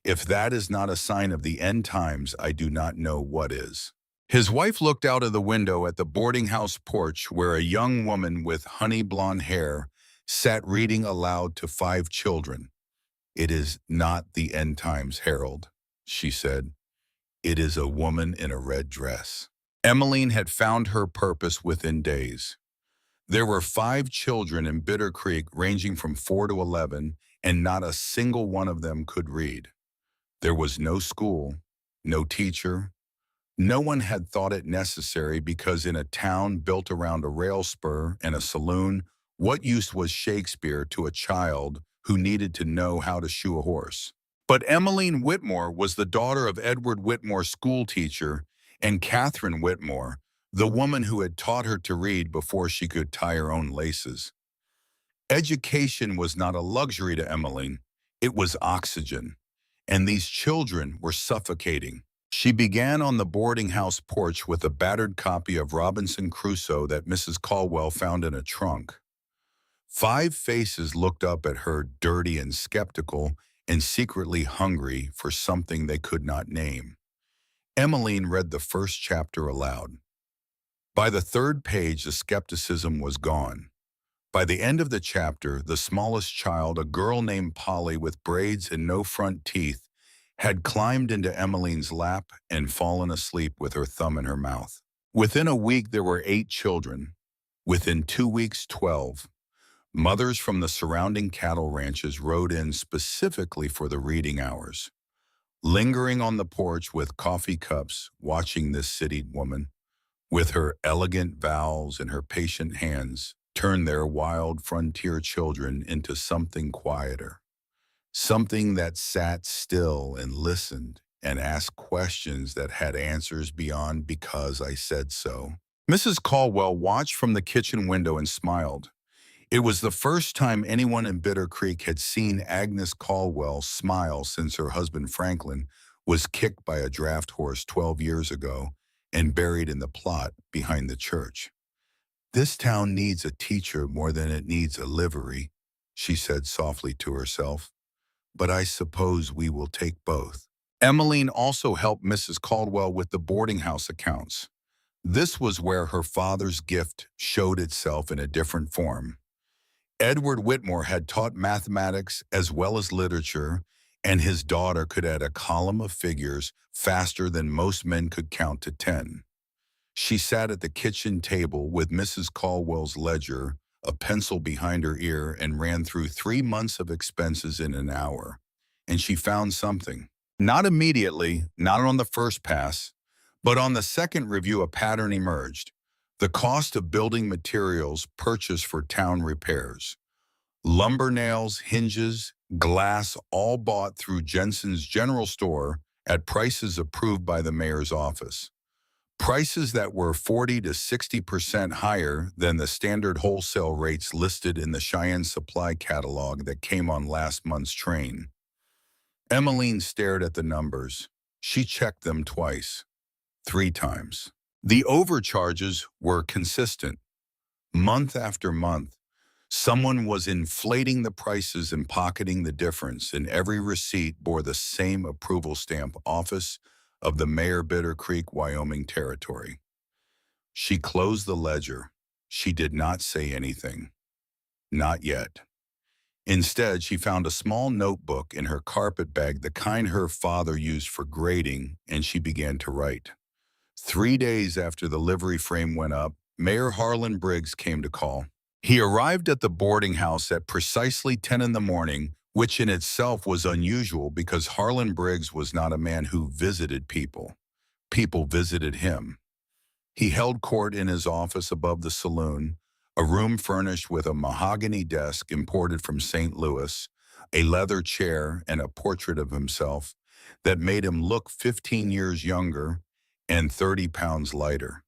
Speaker 1: If that is not a sign of the end times, I do not know what is." His wife looked out of the window at the boarding house porch where a young woman with honey blonde hair sat reading aloud to 5 children. "It is not the end times, Harold," she said. "It is a woman in a red dress." Emmeline had found her purpose within days. There were 5 children in Bitter Creek ranging from 4 to 11, and not a single one of them could read. There was no school, no teacher. No one had thought it necessary because in a town built around a rail spur and a saloon, what use was Shakespeare to a child who needed to know how to shoe a horse? But Emmeline Whitmore was the daughter of Edward Whitmore, schoolteacher, and Catherine Whitmore, the woman who had taught her to read before she could tie her own laces. Education was not a luxury to Emmeline, it was oxygen, and these children were suffocating. She began on the boarding house porch with a battered copy of Robinson Crusoe that Mrs. Caldwell found in a trunk. 5 faces looked up at her, dirty and skeptical, and secretly hungry for something they could not name. Emmeline read the first chapter aloud. By the 3rd page, the skepticism was gone. By the end of the chapter, the smallest child, a girl named Polly with braids and no front teeth, had climbed into Emmeline's lap and fallen asleep with her thumb in her mouth. Within a week, there were 8 children. Within 2 weeks, 12. Mothers from the surrounding cattle ranches rode in specifically for the reading hours. Lingering on the porch with coffee cups, watching this city woman, with her elegant vowels and her patient hands, turn their wild frontier children into something quieter. Something that sat still and listened and asked questions that had answers beyond "because I said so." Mrs. Caldwell watched from the kitchen window and smiled. It was the first time anyone in Bitter Creek had seen Agnes Caldwell smile since her husband Franklin was kicked by a draft horse 12 years ago and buried in the plot behind the church. "This town needs a teacher more than it needs a livery," she said softly to herself. "But I suppose we will take both." Emmeline also helped Mrs. Caldwell with the boarding house accounts. This was where her father's gift showed itself in a different form. Edward Whitmore had taught mathematics as well as literature, and his daughter could add a column of figures faster than most men could count to 10. She sat at the kitchen table with Mrs. Caldwell's ledger, a pencil behind her ear, and ran through 3 months of expenses in an hour. And she found something. Not immediately, not on the first pass, but on the second review a pattern emerged. The cost of building materials purchased for town repairs. Lumber nails, hinges, glass, all bought through Jensen's general store at prices approved by the mayor's office. Prices that were 40 to 60% higher than the standard wholesale rates listed in the Cheyenne Supply catalog that came on last month's train. Emmeline stared at the numbers. She checked them twice, 3 times. The overcharges were consistent. Month after month, someone was inflating the prices and pocketing the difference, and every receipt bore the same approval stamp, Office of the Mayor, Bitter Creek, Wyoming Territory. She closed the ledger. She did not say anything. Not yet. Instead, she found a small notebook in her carpet bag, the kind her father used for grading, and she began to write. 3 days after the livery frame went up, Mayor Harlan Briggs came to call. He arrived at the boarding house at precisely 10 in the morning, which in itself was unusual because Harlan Briggs was not a man who visited people. People visited him. He held court in his office above the saloon, a room furnished with a mahogany desk imported from St. Louis, a leather chair, and a portrait of himself that made him look 15 years younger and 30 pounds lighter.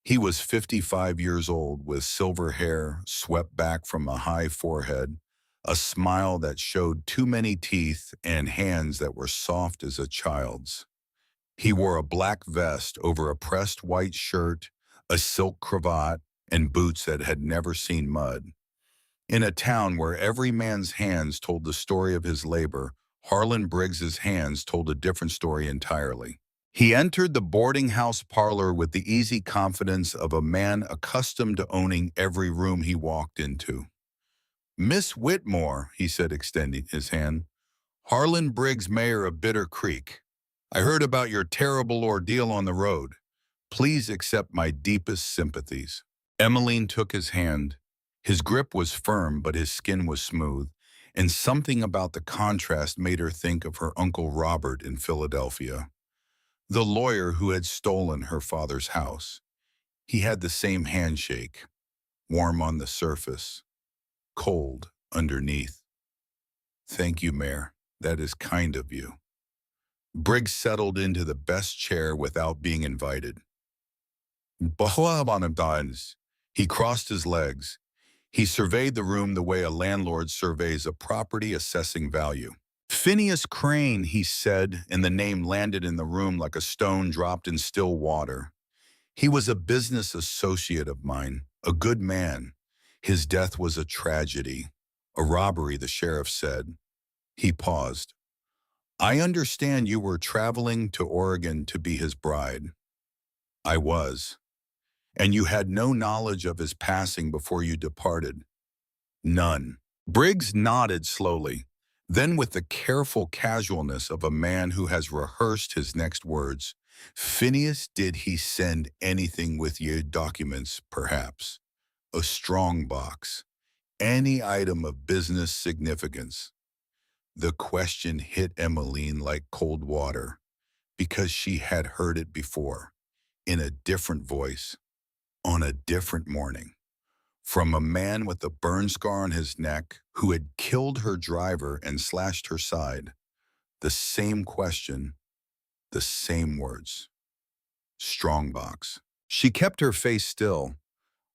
Speaker 1: He was 55 years old with silver hair swept back from a high forehead, a smile that showed too many teeth and hands that were soft as a child's. He wore a black vest over a pressed white shirt, a silk cravat, and boots that had never seen mud. In a town where every man's hands told the story of his labor, Harlan Briggs's hands told a different story entirely. He entered the boarding house parlor with the easy confidence of a man accustomed to owning every room he walked into. "Miss Whitmore," he said, extending his hand. "Harlan Briggs, mayor of Bitter Creek. I heard about your terrible ordeal on the road. Please accept my deepest sympathies." Emmeline took his hand. His grip was firm, but his skin was smooth, and something about the contrast made her think of her Uncle Robert in Philadelphia, the lawyer who had stolen her father's house. He had the same handshake, warm on the surface, cold underneath. "Thank you, Mayor. That is kind of you." Briggs settled into the best chair without being invited. Bahuabanabdans. He crossed his legs. He surveyed the room the way a landlord surveys a property assessing value. "Phineas Crane," he said, and the name landed in the room like a stone dropped in still water. "He was a business associate of mine, a good man. His death was a tragedy. A robbery," the sheriff said. He paused. "I understand you were traveling to Oregon to be his bride." "I was." "And you had no knowledge of his passing before you departed?" "None." Briggs nodded slowly. Then, with the careful casualness of a man who has rehearsed his next words, "Phineas, did he send anything with your documents, perhaps? A strong box? Any item of business significance?" The question hit Emmeline like cold water, because she had heard it before, in a different voice, on a different morning, from a man with a burn scar on his neck who had killed her driver and slashed her side. The same question, the same words. Strongbox. She kept her face still,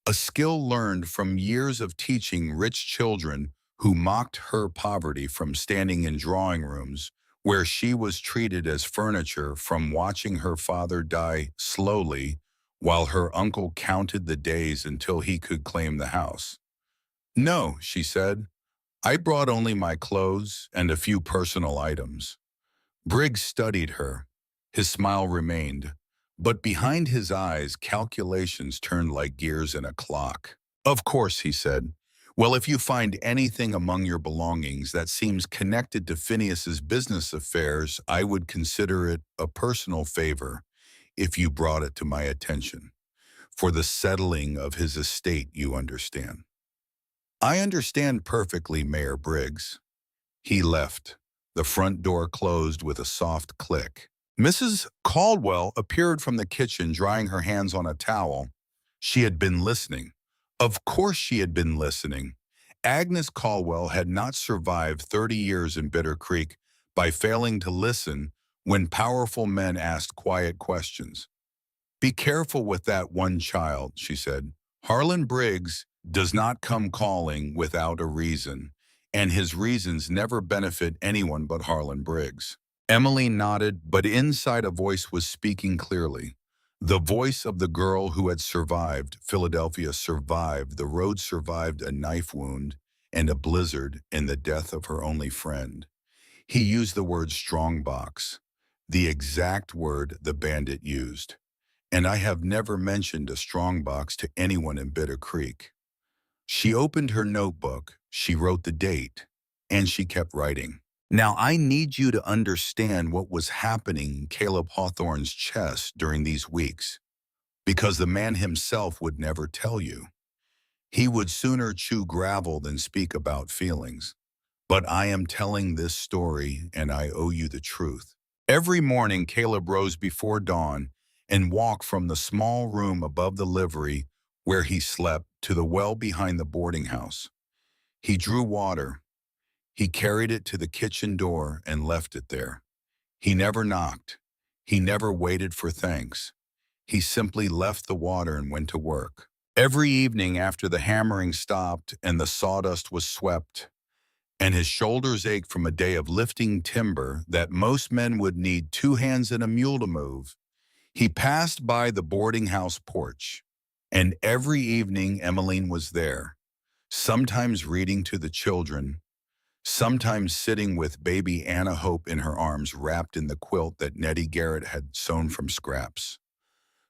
Speaker 1: a skill learned from years of teaching rich children who mocked her poverty from standing in drawing rooms where she was treated as furniture from watching her father die slowly while her uncle counted the days until he could claim the house. "No," she said. "I brought only my clothes and a few personal items." Briggs studied her. His smile remained, but behind his eyes, calculations turned like gears in a clock. "Of course," he said. "Well, if you find anything among your belongings that seems connected to Phineas's business affairs, I would consider it a personal favor if you brought it to my attention. For the settling of his estate, you understand." "I understand perfectly, Mayor Briggs." He left. The front door closed with a soft click. Mrs. Caldwell appeared from the kitchen, drying her hands on a towel. She had been listening. Of course she had been listening. Agnes Caldwell had not survived 30 years in Bitter Creek by failing to listen when powerful men asked quiet questions. "Be careful with that one child," she said. "Harlan Briggs does not come calling without a reason, and his reasons never benefit anyone but Harlan Briggs." Emily nodded, but inside a voice was speaking clearly. The voice of the girl who had survived. Philadelphia survived. The road survived a knife wound and a blizzard and the death of her only friend. He used the word strongbox, the exact word the bandit used. "And I have never mentioned a strongbox to anyone in Bitter Creek." She opened her notebook, she wrote the date, and she kept writing. "Now I need you to understand what was happening in Caleb Hawthorne's chest during these weeks, because the man himself would never tell you. He would sooner chew gravel than speak about feelings. But I am telling this story, and I owe you the truth." Every morning, Caleb rose before dawn and walked from the small room above the livery where he slept to the well behind the boarding house. He drew water. He carried it to the kitchen door and left it there. He never knocked. He never waited for thanks. He simply left the water and went to work. Every evening after the hammering stopped and the sawdust was swept, and his shoulders ached from a day of lifting timber that most men would need two hands and a mule to move. He passed by the boarding house porch, and every evening Emmeline was there, sometimes reading to the children, sometimes sitting with baby Anna Hope in her arms wrapped in the quilt that Nettie Garrett had sewn from scraps.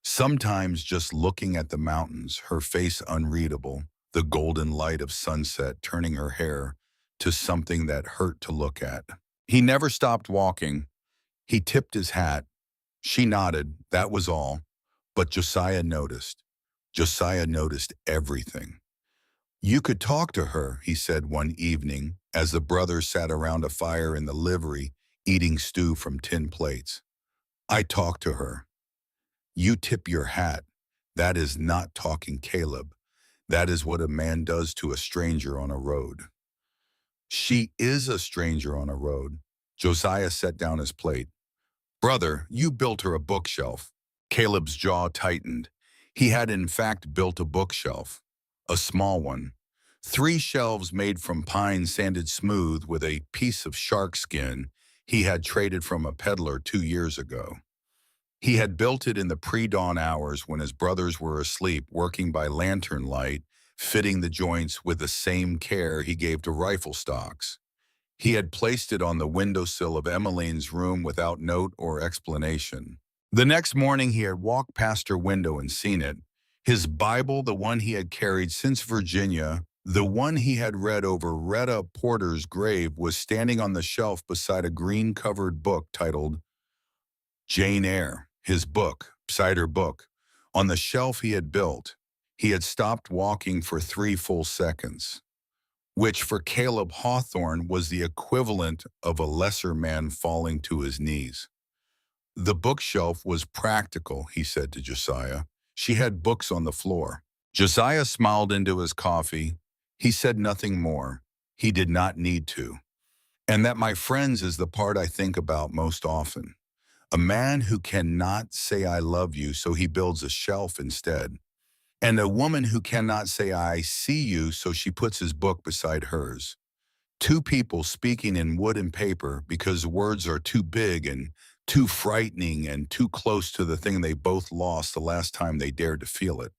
Speaker 1: Sometimes just looking at the mountains, her face unreadable, the golden light of sunset turning her hair to something that hurt to look at. He never stopped walking. He tipped his hat. She nodded, that was all. But Josiah noticed. Josiah noticed everything. You could talk to her, he said one evening, as the brothers sat around a fire in the livery, eating stew from tin plates. I talked to her. You tip your hat. That is not talking, Caleb. That is what a man does to a stranger on a road. She is a stranger on a road. Josiah set down his plate. Brother, you built her a bookshelf. Caleb's jaw tightened. He had in fact built a bookshelf. A small one. 3 shelves made from pine sanded smooth with a piece of shark skin he had traded from a peddler 2 years ago. He had built it in the pre-dawn hours when his brothers were asleep, working by lantern light, fitting the joints with the same care he gave to rifle stocks. He had placed it on the windowsill of Emmeline's room without note or explanation. The next morning he had walked past her window and seen it. His Bible, the one he had carried since Virginia, the one he had read over Retta Porter's grave, was standing on the shelf beside a green-covered book titled Jane Eyre, his book, beside her book. On the shelf he had built, he had stopped walking for 3 full seconds, which for Caleb Hawthorne was the equivalent of a lesser man falling to his knees. The bookshelf was practical, he said to Josiah. She had books on the floor. Josiah smiled into his coffee. He said nothing more. He did not need to. And that, my friends, is the part I think about most often. A man who cannot say I love you, so he builds a shelf instead. And a woman who cannot say I see you, so she puts his book beside hers. 2 people speaking in wood and paper because words are too big and too frightening and too close to the thing they both lost the last time they dared to feel it.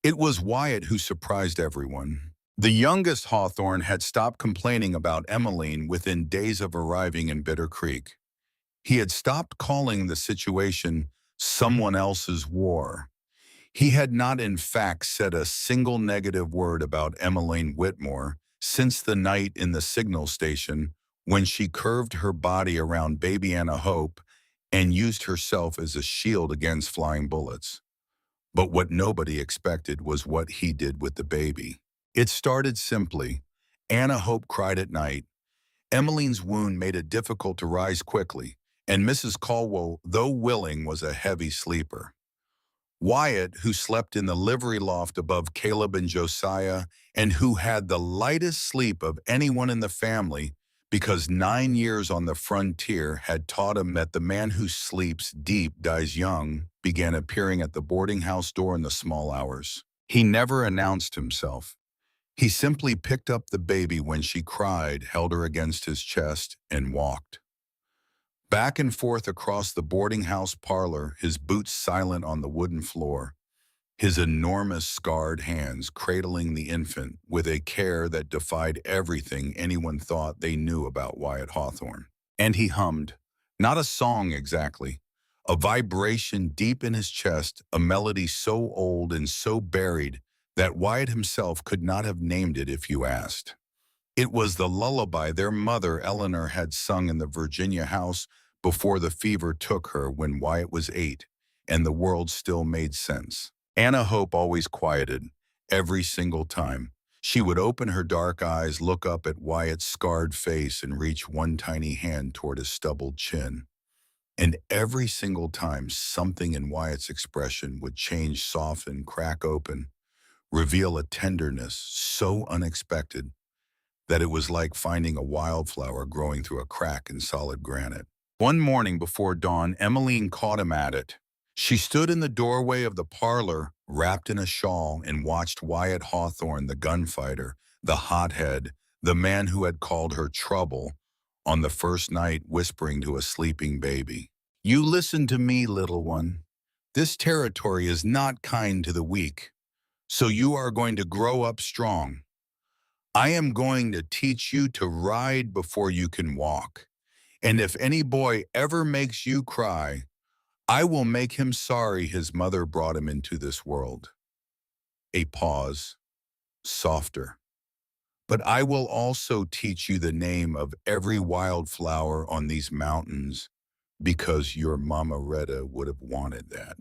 Speaker 1: It was Wyatt who surprised everyone. The youngest Hawthorne had stopped complaining about Emmeline within days of arriving in Bitter Creek. He had stopped calling the situation someone else's war. He had not in fact said a single negative word about Emmeline Whitmore since the night in the signal station when she curved her body around baby Anna Hope and used herself as a shield against flying bullets. But what nobody expected was what he did with the baby. It started simply. Anna Hope cried at night. Emmeline's wound made it difficult to rise quickly, and Mrs. Caldwell, though willing, was a heavy sleeper. Wyatt, who slept in the livery loft above Caleb and Josiah, and who had the lightest sleep of anyone in the family, because 9 years on the frontier had taught him that the man who sleeps deep dies young, began appearing at the boarding house door in the small hours. He never announced himself. He simply picked up the baby when she cried, held her against his chest, and walked. Back and forth across the boarding house parlor, his boots silent on the wooden floor, his enormous scarred hands cradling the infant with a care that defied everything anyone thought they knew about Wyatt Hawthorne. And he hummed, not a song exactly, a vibration deep in his chest, a melody so old and so buried that Wyatt himself could not have named it if you asked. It was the lullaby their mother, Eleanor, had sung in the Virginia house before the fever took her when Wyatt was 8, and the world still made sense. Anna Hope always quieted, every single time. She would open her dark eyes, look up at Wyatt's scarred face, and reach one tiny hand toward his stubbled chin. And every single time, something in Wyatt's expression would change, soften, crack open, reveal a tenderness so unexpected that it was like finding a wildflower growing through a crack in solid granite. One morning before dawn, Emmeline caught him at it. She stood in the doorway of the parlor, wrapped in a shawl, and watched Wyatt Hawthorne, the gunfighter, the hothead, the man who had called her trouble on the first night, whispering to a sleeping baby. You listen to me, little one. This territory is not kind to the weak, so you are going to grow up strong. I am going to teach you to ride before you can walk. And if any boy ever makes you cry, I will make him sorry his mother brought him into this world. A pause, softer. But I will also teach you the name of every wildflower on these mountains because your Mama Retta would have wanted that.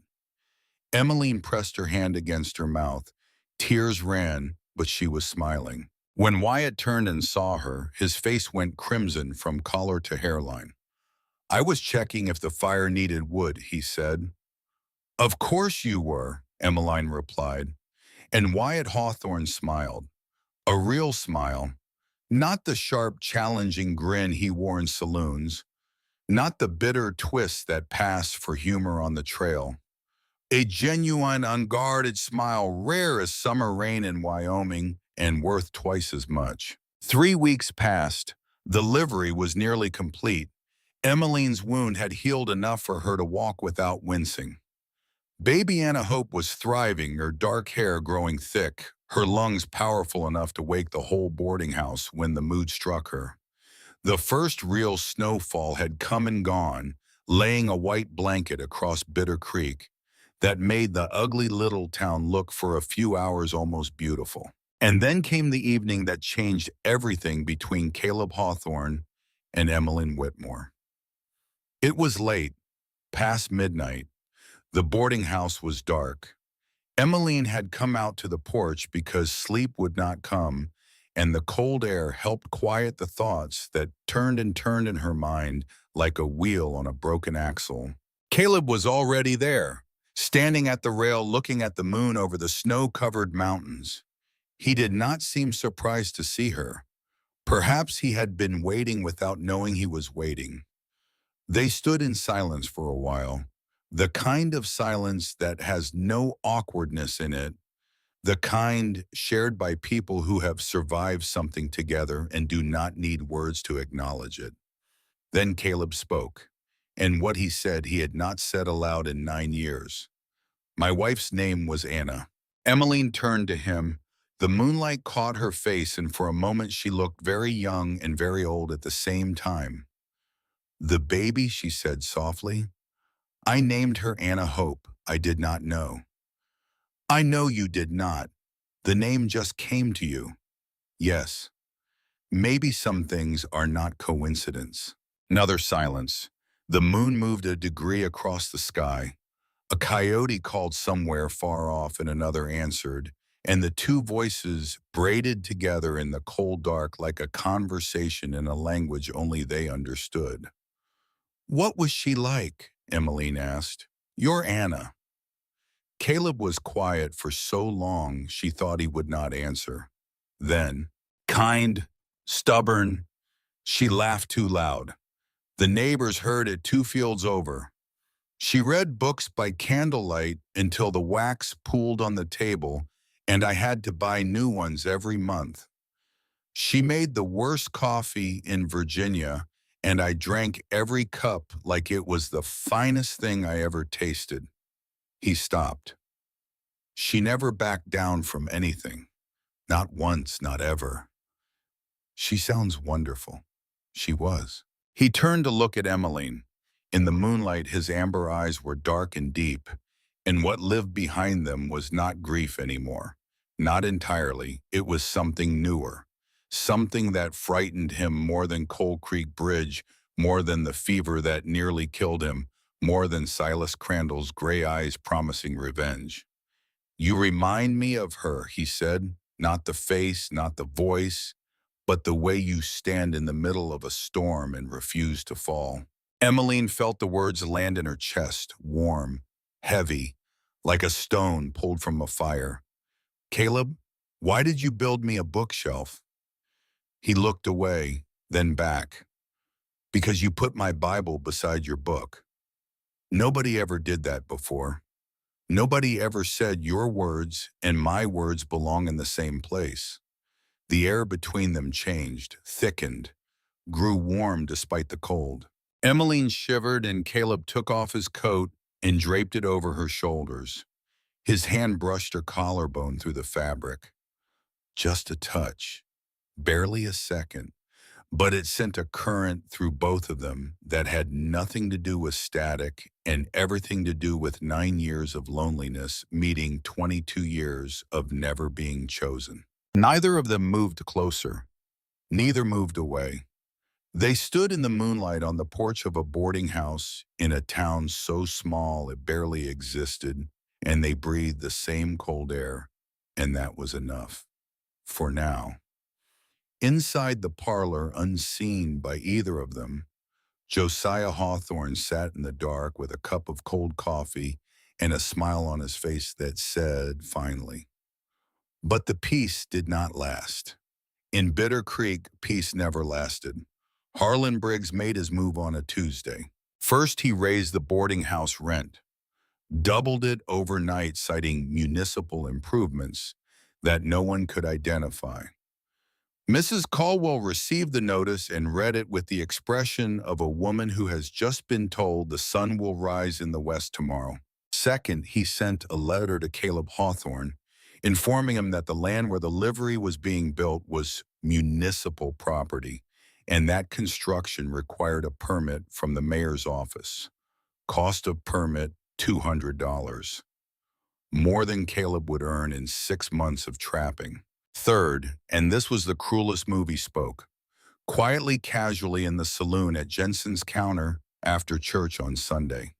Speaker 1: Emmeline pressed her hand against her mouth. Tears ran, but she was smiling. When Wyatt turned and saw her, his face went crimson from collar to hairline. I was checking if the fire needed wood, he said. Of course you were, Emmeline replied. And Wyatt Hawthorne smiled. A real smile. Not the sharp, challenging grin he wore in saloons. Not the bitter twist that passed for humor on the trail. A genuine, unguarded smile, rare as summer rain in Wyoming and worth twice as much. 3 weeks passed. The livery was nearly complete. Emmeline's wound had healed enough for her to walk without wincing. Baby Anna Hope was thriving, her dark hair growing thick, her lungs powerful enough to wake the whole boarding house when the mood struck her. The first real snowfall had come and gone, laying a white blanket across Bitter Creek that made the ugly little town look for a few hours almost beautiful. And then came the evening that changed everything between Caleb Hawthorne and Emmeline Whitmore. It was late, past midnight. The boarding house was dark. Emmeline had come out to the porch because sleep would not come, and the cold air helped quiet the thoughts that turned and turned in her mind like a wheel on a broken axle. Caleb was already there, standing at the rail looking at the moon over the snow-covered mountains. He did not seem surprised to see her. Perhaps he had been waiting without knowing he was waiting. They stood in silence for a while, the kind of silence that has no awkwardness in it, the kind shared by people who have survived something together and do not need words to acknowledge it. Then Caleb spoke, and what he said he had not said aloud in 9 years. My wife's name was Anna. Emmeline turned to him. The moonlight caught her face, and for a moment she looked very young and very old at the same time. The baby, she said softly. I named her Anna Hope. I did not know. I know you did not. The name just came to you. Yes. Maybe some things are not coincidence. Another silence. The moon moved a degree across the sky. A coyote called somewhere far off and another answered, and the two voices braided together in the cold dark like a conversation in a language only they understood. What was she like? Emmeline asked. You're Anna. Caleb was quiet for so long she thought he would not answer. Then, kind, stubborn, she laughed too loud. The neighbors heard it 2 fields over. She read books by candlelight until the wax pooled on the table, and I had to buy new ones every month. She made the worst coffee in Virginia, and I drank every cup like it was the finest thing I ever tasted. He stopped. She never backed down from anything. Not once, not ever. She sounds wonderful. She was. He turned to look at Emmeline. In the moonlight, his amber eyes were dark and deep, and what lived behind them was not grief anymore. Not entirely. It was something newer. Something that frightened him more than Coal Creek Bridge, more than the fever that nearly killed him, more than Silas Crandall's gray eyes promising revenge. You remind me of her, he said. Not the face, not the voice, but the way you stand in the middle of a storm and refuse to fall. Emmeline felt the words land in her chest, warm, heavy, like a stone pulled from a fire. Caleb, why did you build me a bookshelf? He looked away, then back. Because you put my Bible beside your book. Nobody ever did that before. Nobody ever said your words and my words belong in the same place. The air between them changed, thickened, grew warm despite the cold. Emmeline shivered and Caleb took off his coat and draped it over her shoulders. His hand brushed her collarbone through the fabric. Just a touch, barely a second, but it sent a current through both of them that had nothing to do with static and everything to do with 9 years of loneliness meeting 22 years of never being chosen. Neither of them moved closer. Neither moved away. They stood in the moonlight on the porch of a boarding house in a town so small it barely existed, and they breathed the same cold air, and that was enough. For now. Inside the parlor, unseen by either of them, Josiah Hawthorne sat in the dark with a cup of cold coffee and a smile on his face that said, finally. But the peace did not last. In Bitter Creek, peace never lasted. Harlan Briggs made his move on a Tuesday. First, he raised the boarding house rent, doubled it overnight, citing municipal improvements that no one could identify. Mrs. Caldwell received the notice and read it with the expression of a woman who has just been told the sun will rise in the west tomorrow. Second, he sent a letter to Caleb Hawthorne, informing him that the land where the livery was being built was municipal property, and that construction required a permit from the mayor's office. Cost of permit, $200. More than Caleb would earn in 6 months of trapping. Third, and this was the cruelest move, he spoke, quietly, casually in the saloon at Jensen's counter after church on Sunday.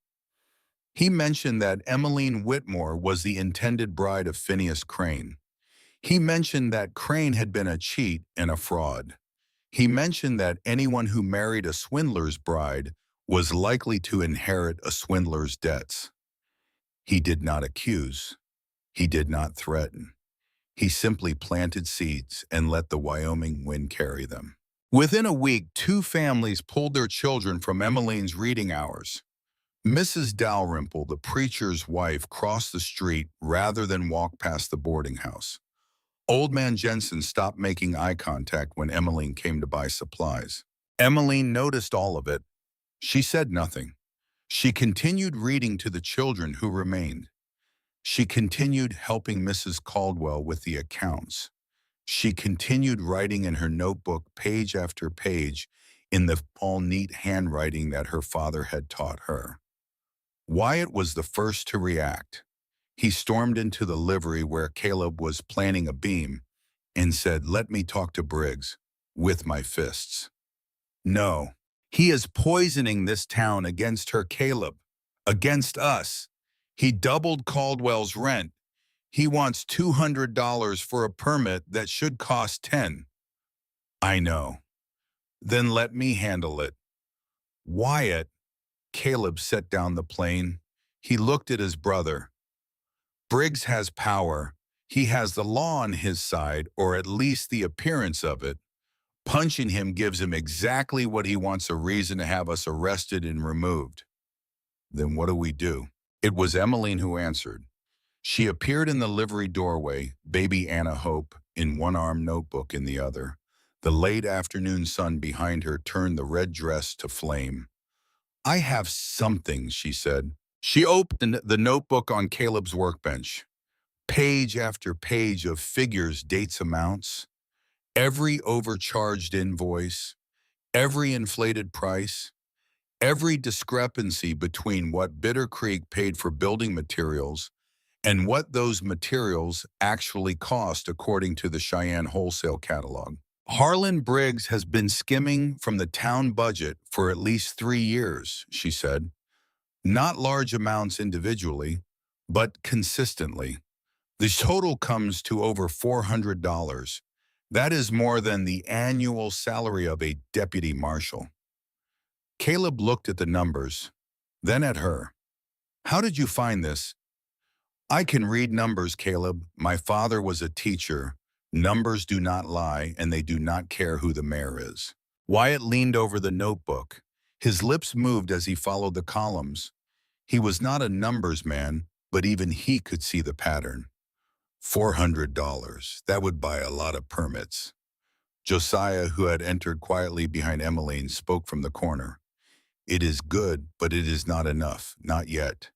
Speaker 1: He mentioned that Emmeline Whitmore was the intended bride of Phineas Crane. He mentioned that Crane had been a cheat and a fraud. He mentioned that anyone who married a swindler's bride was likely to inherit a swindler's debts. He did not accuse. He did not threaten. He simply planted seeds and let the Wyoming wind carry them. Within a week, 2 families pulled their children from Emmeline's reading hours. Mrs. Dalrymple, the preacher's wife, crossed the street rather than walk past the boarding house. Old man Jensen stopped making eye contact when Emmeline came to buy supplies. Emmeline noticed all of it. She said nothing. She continued reading to the children who remained. She continued helping Mrs. Caldwell with the accounts. She continued writing in her notebook page after page in the all neat handwriting that her father had taught her. Wyatt was the first to react. He stormed into the livery where Caleb was planning a beam and said, "Let me talk to Briggs," with my fists. "No, he is poisoning this town against her, Caleb, against us. He doubled Caldwell's rent. He wants $200 for a permit that should cost $10. I know. Then let me handle it." Wyatt, Caleb set down the plane. He looked at his brother. Briggs has power. He has the law on his side, or at least the appearance of it. Punching him gives him exactly what he wants, a reason to have us arrested and removed. Then what do? It was Emmeline who answered. She appeared in the livery doorway, baby Anna Hope, in one arm, notebook in the other. The late afternoon sun behind her turned the red dress to flame. "I have something," she said. She opened the notebook on Caleb's workbench. Page after page of figures, dates, amounts. Every overcharged invoice, every inflated price, every discrepancy between what Bitter Creek paid for building materials and what those materials actually cost according to the Cheyenne wholesale catalog. Harlan Briggs has been skimming from the town budget for at least 3 years, she said. Not large amounts individually, but consistently. The total comes to over $400. That is more than the annual salary of a deputy marshal. Caleb looked at the numbers, then at her. "How did you find this?" "I can read numbers, Caleb. My father was a teacher. Numbers do not lie, and they do not care who the mayor is." Wyatt leaned over the notebook. His lips moved as he followed the columns. He was not a numbers man, but even he could see the pattern. $400. That would buy a lot of permits. Josiah, who had entered quietly behind Emmeline, spoke from the corner. It is good, but it is not enough. Not yet.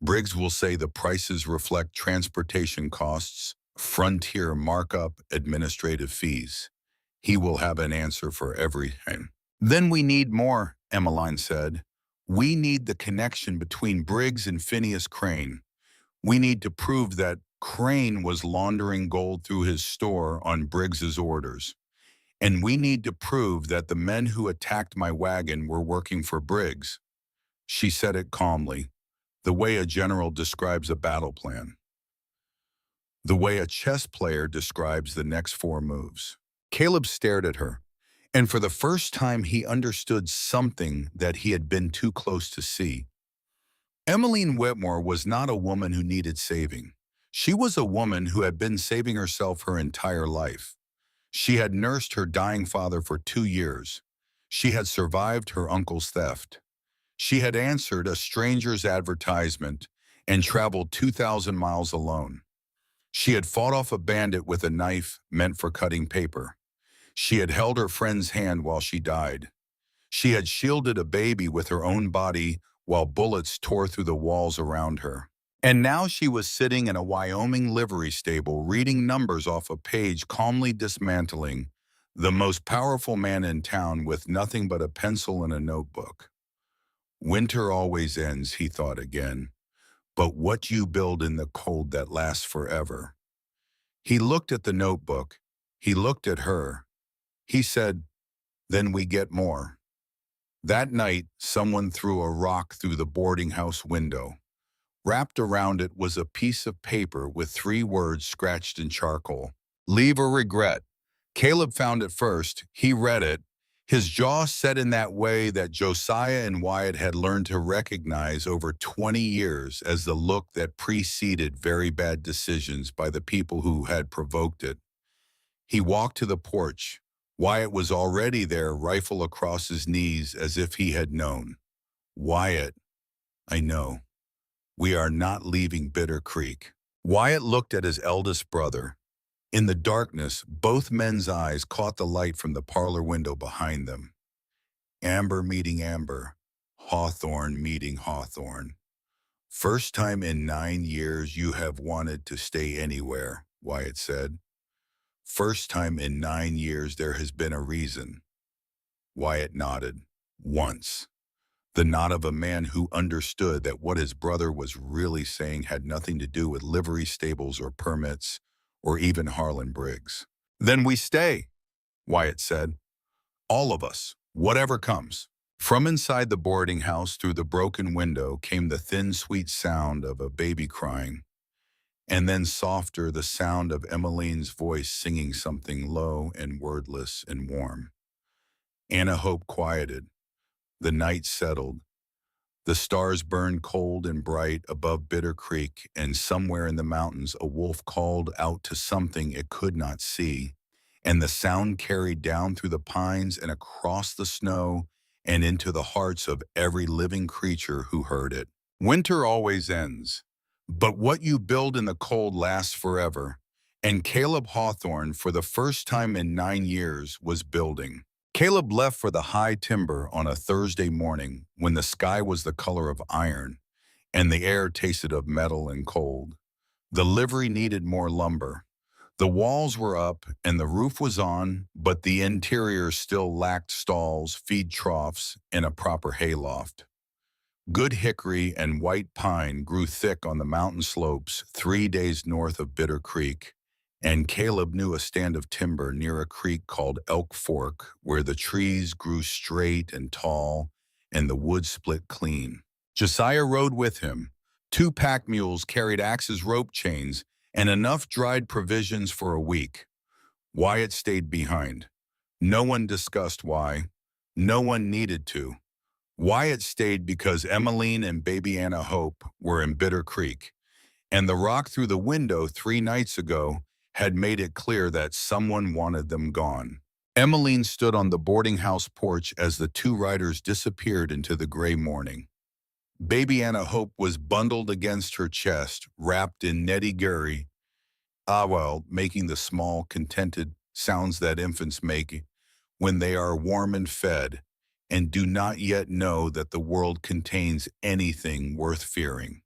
Speaker 1: Briggs will say the prices reflect transportation costs, frontier markup, administrative fees. He will have an answer for everything. Then we need more, Emmeline said. We need the connection between Briggs and Phineas Crane. We need to prove that Crane was laundering gold through his store on Briggs's orders. And we need to prove that the men who attacked my wagon were working for Briggs. She said it calmly, the way a general describes a battle plan, the way a chess player describes the next four moves. Caleb stared at her, and for the first time he understood something that he had been too close to see. Emmeline Whitmore was not a woman who needed saving. She was a woman who had been saving herself her entire life. She had nursed her dying father for 2 years. She had survived her uncle's theft. She had answered a stranger's advertisement and traveled 2,000 miles alone. She had fought off a bandit with a knife meant for cutting paper. She had held her friend's hand while she died. She had shielded a baby with her own body while bullets tore through the walls around her. And now she was sitting in a Wyoming livery stable reading numbers off a page, calmly dismantling the most powerful man in town with nothing but a pencil and a notebook. Winter always ends, he thought again, but what you build in the cold that lasts forever. He looked at the notebook. He looked at her. He said, then we get more. That night, someone threw a rock through the boarding house window. Wrapped around it was a piece of paper with 3 words scratched in charcoal. Leave or regret. Caleb found it first. He read it. His jaw set in that way that Josiah and Wyatt had learned to recognize over 20 years as the look that preceded very bad decisions by the people who had provoked it. He walked to the porch. Wyatt was already there, rifle across his knees as if he had known. Wyatt, I know. We are not leaving Bitter Creek. Wyatt looked at his eldest brother. In the darkness, both men's eyes caught the light from the parlor window behind them. Amber meeting Amber. Hawthorne meeting Hawthorne. First time in 9 years you have wanted to stay anywhere, Wyatt said. First time in 9 years there has been a reason. Wyatt nodded. Once. The nod of a man who understood that what his brother was really saying had nothing to do with livery stables or permits, or even Harlan Briggs. Then we stay, Wyatt said. All of us, whatever comes. From inside the boarding house through the broken window came the thin, sweet sound of a baby crying, and then softer the sound of Emmeline's voice singing something low and wordless and warm. Anna Hope quieted. The night settled. The stars burned cold and bright above Bitter Creek, and somewhere in the mountains a wolf called out to something it could not see, and the sound carried down through the pines and across the snow and into the hearts of every living creature who heard it. Winter always ends, but what you build in the cold lasts forever, and Caleb Hawthorne, for the first time in 9 years, was building. Caleb left for the high timber on a Thursday morning when the sky was the color of iron and the air tasted of metal and cold. The livery needed more lumber. The walls were up and the roof was on, but the interior still lacked stalls, feed troughs, and a proper hayloft. Good hickory and white pine grew thick on the mountain slopes 3 days north of Bitter Creek, and Caleb knew a stand of timber near a creek called Elk Fork where the trees grew straight and tall and the wood split clean. Josiah rode with him. 2 pack mules carried axes, rope chains, and enough dried provisions for a week. Wyatt stayed behind. No one discussed why. No one needed to. Wyatt stayed because Emmeline and baby Anna Hope were in Bitter Creek, and the rock through the window 3 nights ago had made it clear that someone wanted them gone. Emmeline stood on the boarding house porch as the 2 riders disappeared into the gray morning. Baby Anna Hope was bundled against her chest, wrapped in netty gurry. Ah, well, making the small, contented sounds that infants make when they are warm and fed and do not yet know that the world contains anything worth fearing.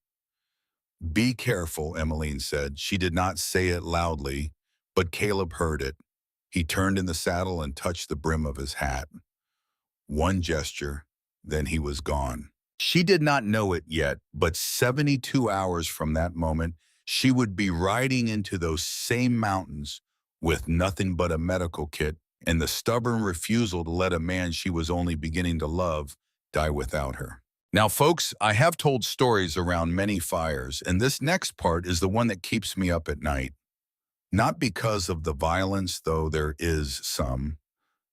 Speaker 1: Be careful, Emmeline said. She did not say it loudly, but Caleb heard it. He turned in the saddle and touched the brim of his hat. One gesture, then he was gone. She did not know it yet, but 72 hours from that moment, she would be riding into those same mountains with nothing but a medical kit and the stubborn refusal to let a man she was only beginning to love die without her. Now, folks, I have told stories around many fires, and this next part is the one that keeps me up at night. Not because of the violence, though there is some.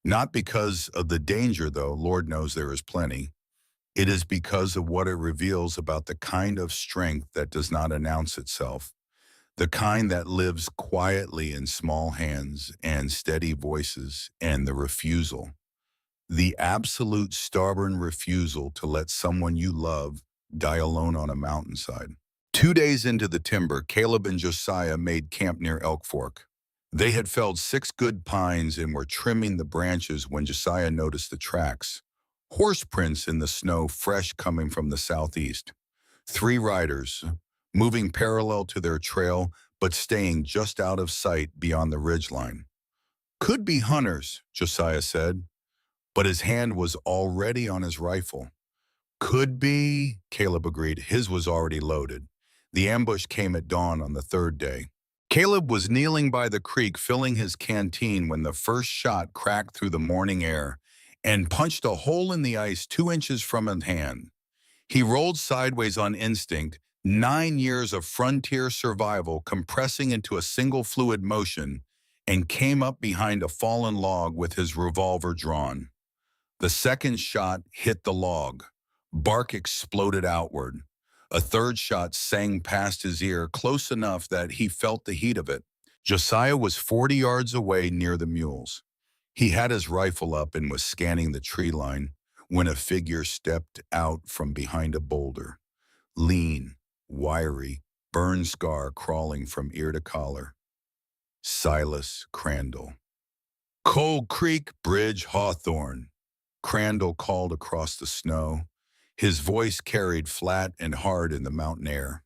Speaker 1: Not because of the danger, though, Lord knows there is plenty. It is because of what it reveals about the kind of strength that does not announce itself, the kind that lives quietly in small hands and steady voices, and the refusal, the absolute stubborn refusal to let someone you love die alone on a mountainside. 2 days into the timber, Caleb and Josiah made camp near Elk Fork. They had felled 6 good pines and were trimming the branches when Josiah noticed the tracks. Horse prints in the snow fresh coming from the southeast. 3 riders, moving parallel to their trail but staying just out of sight beyond the ridgeline. Could be hunters, Josiah said, but his hand was already on his rifle. Could be, Caleb agreed. His was already loaded. The ambush came at dawn on the 3rd day. Caleb was kneeling by the creek filling his canteen when the first shot cracked through the morning air and punched a hole in the ice 2 inches from his hand. He rolled sideways on instinct, 9 years of frontier survival compressing into a single fluid motion, and came up behind a fallen log with his revolver drawn. The second shot hit the log. Bark exploded outward. A third shot sang past his ear, close enough that he felt the heat of it. Josiah was 40 yards away near the mules. He had his rifle up and was scanning the tree line when a figure stepped out from behind a boulder. Lean, wiry, burn scar crawling from ear to collar. Silas Crandall. Cold Creek Bridge Hawthorne, Crandall called across the snow. His voice carried flat and hard in the mountain air.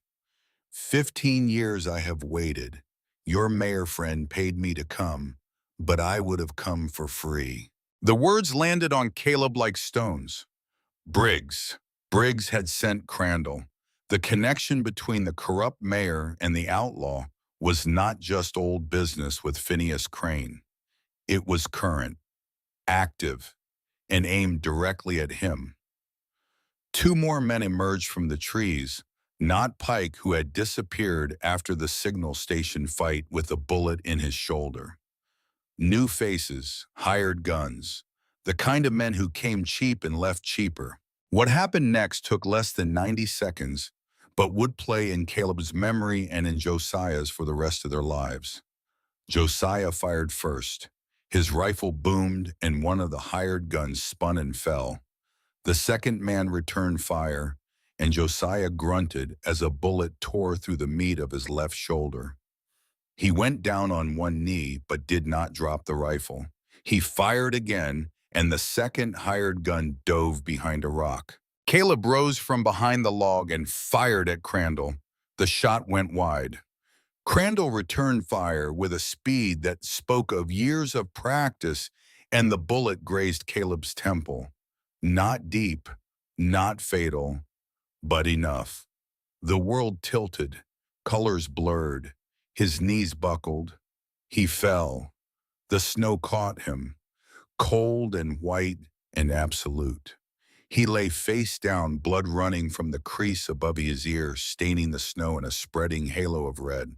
Speaker 1: 15 years I have waited. Your mayor friend paid me to come, but I would have come for free. The words landed on Caleb like stones. Briggs. Briggs had sent Crandall. The connection between the corrupt mayor and the outlaw was not just old business with Phineas Crane. It was current, active, and aimed directly at him. 2 more men emerged from the trees, not Pike, who had disappeared after the signal station fight with a bullet in his shoulder. New faces, hired guns, the kind of men who came cheap and left cheaper. What happened next took less than 90 seconds, but would play in Caleb's memory and in Josiah's for the rest of their lives. Josiah fired first. His rifle boomed and one of the hired guns spun and fell. The second man returned fire, and Josiah grunted as a bullet tore through the meat of his left shoulder. He went down on one knee but did not drop the rifle. He fired again, and the second hired gun dove behind a rock. Caleb rose from behind the log and fired at Crandall. The shot went wide. Crandall returned fire with a speed that spoke of years of practice, and the bullet grazed Caleb's temple. Not deep, not fatal, but enough. The world tilted, colors blurred, his knees buckled. He fell. The snow caught him, cold and white and absolute. He lay face down, blood running from the crease above his ear, staining the snow in a spreading halo of red.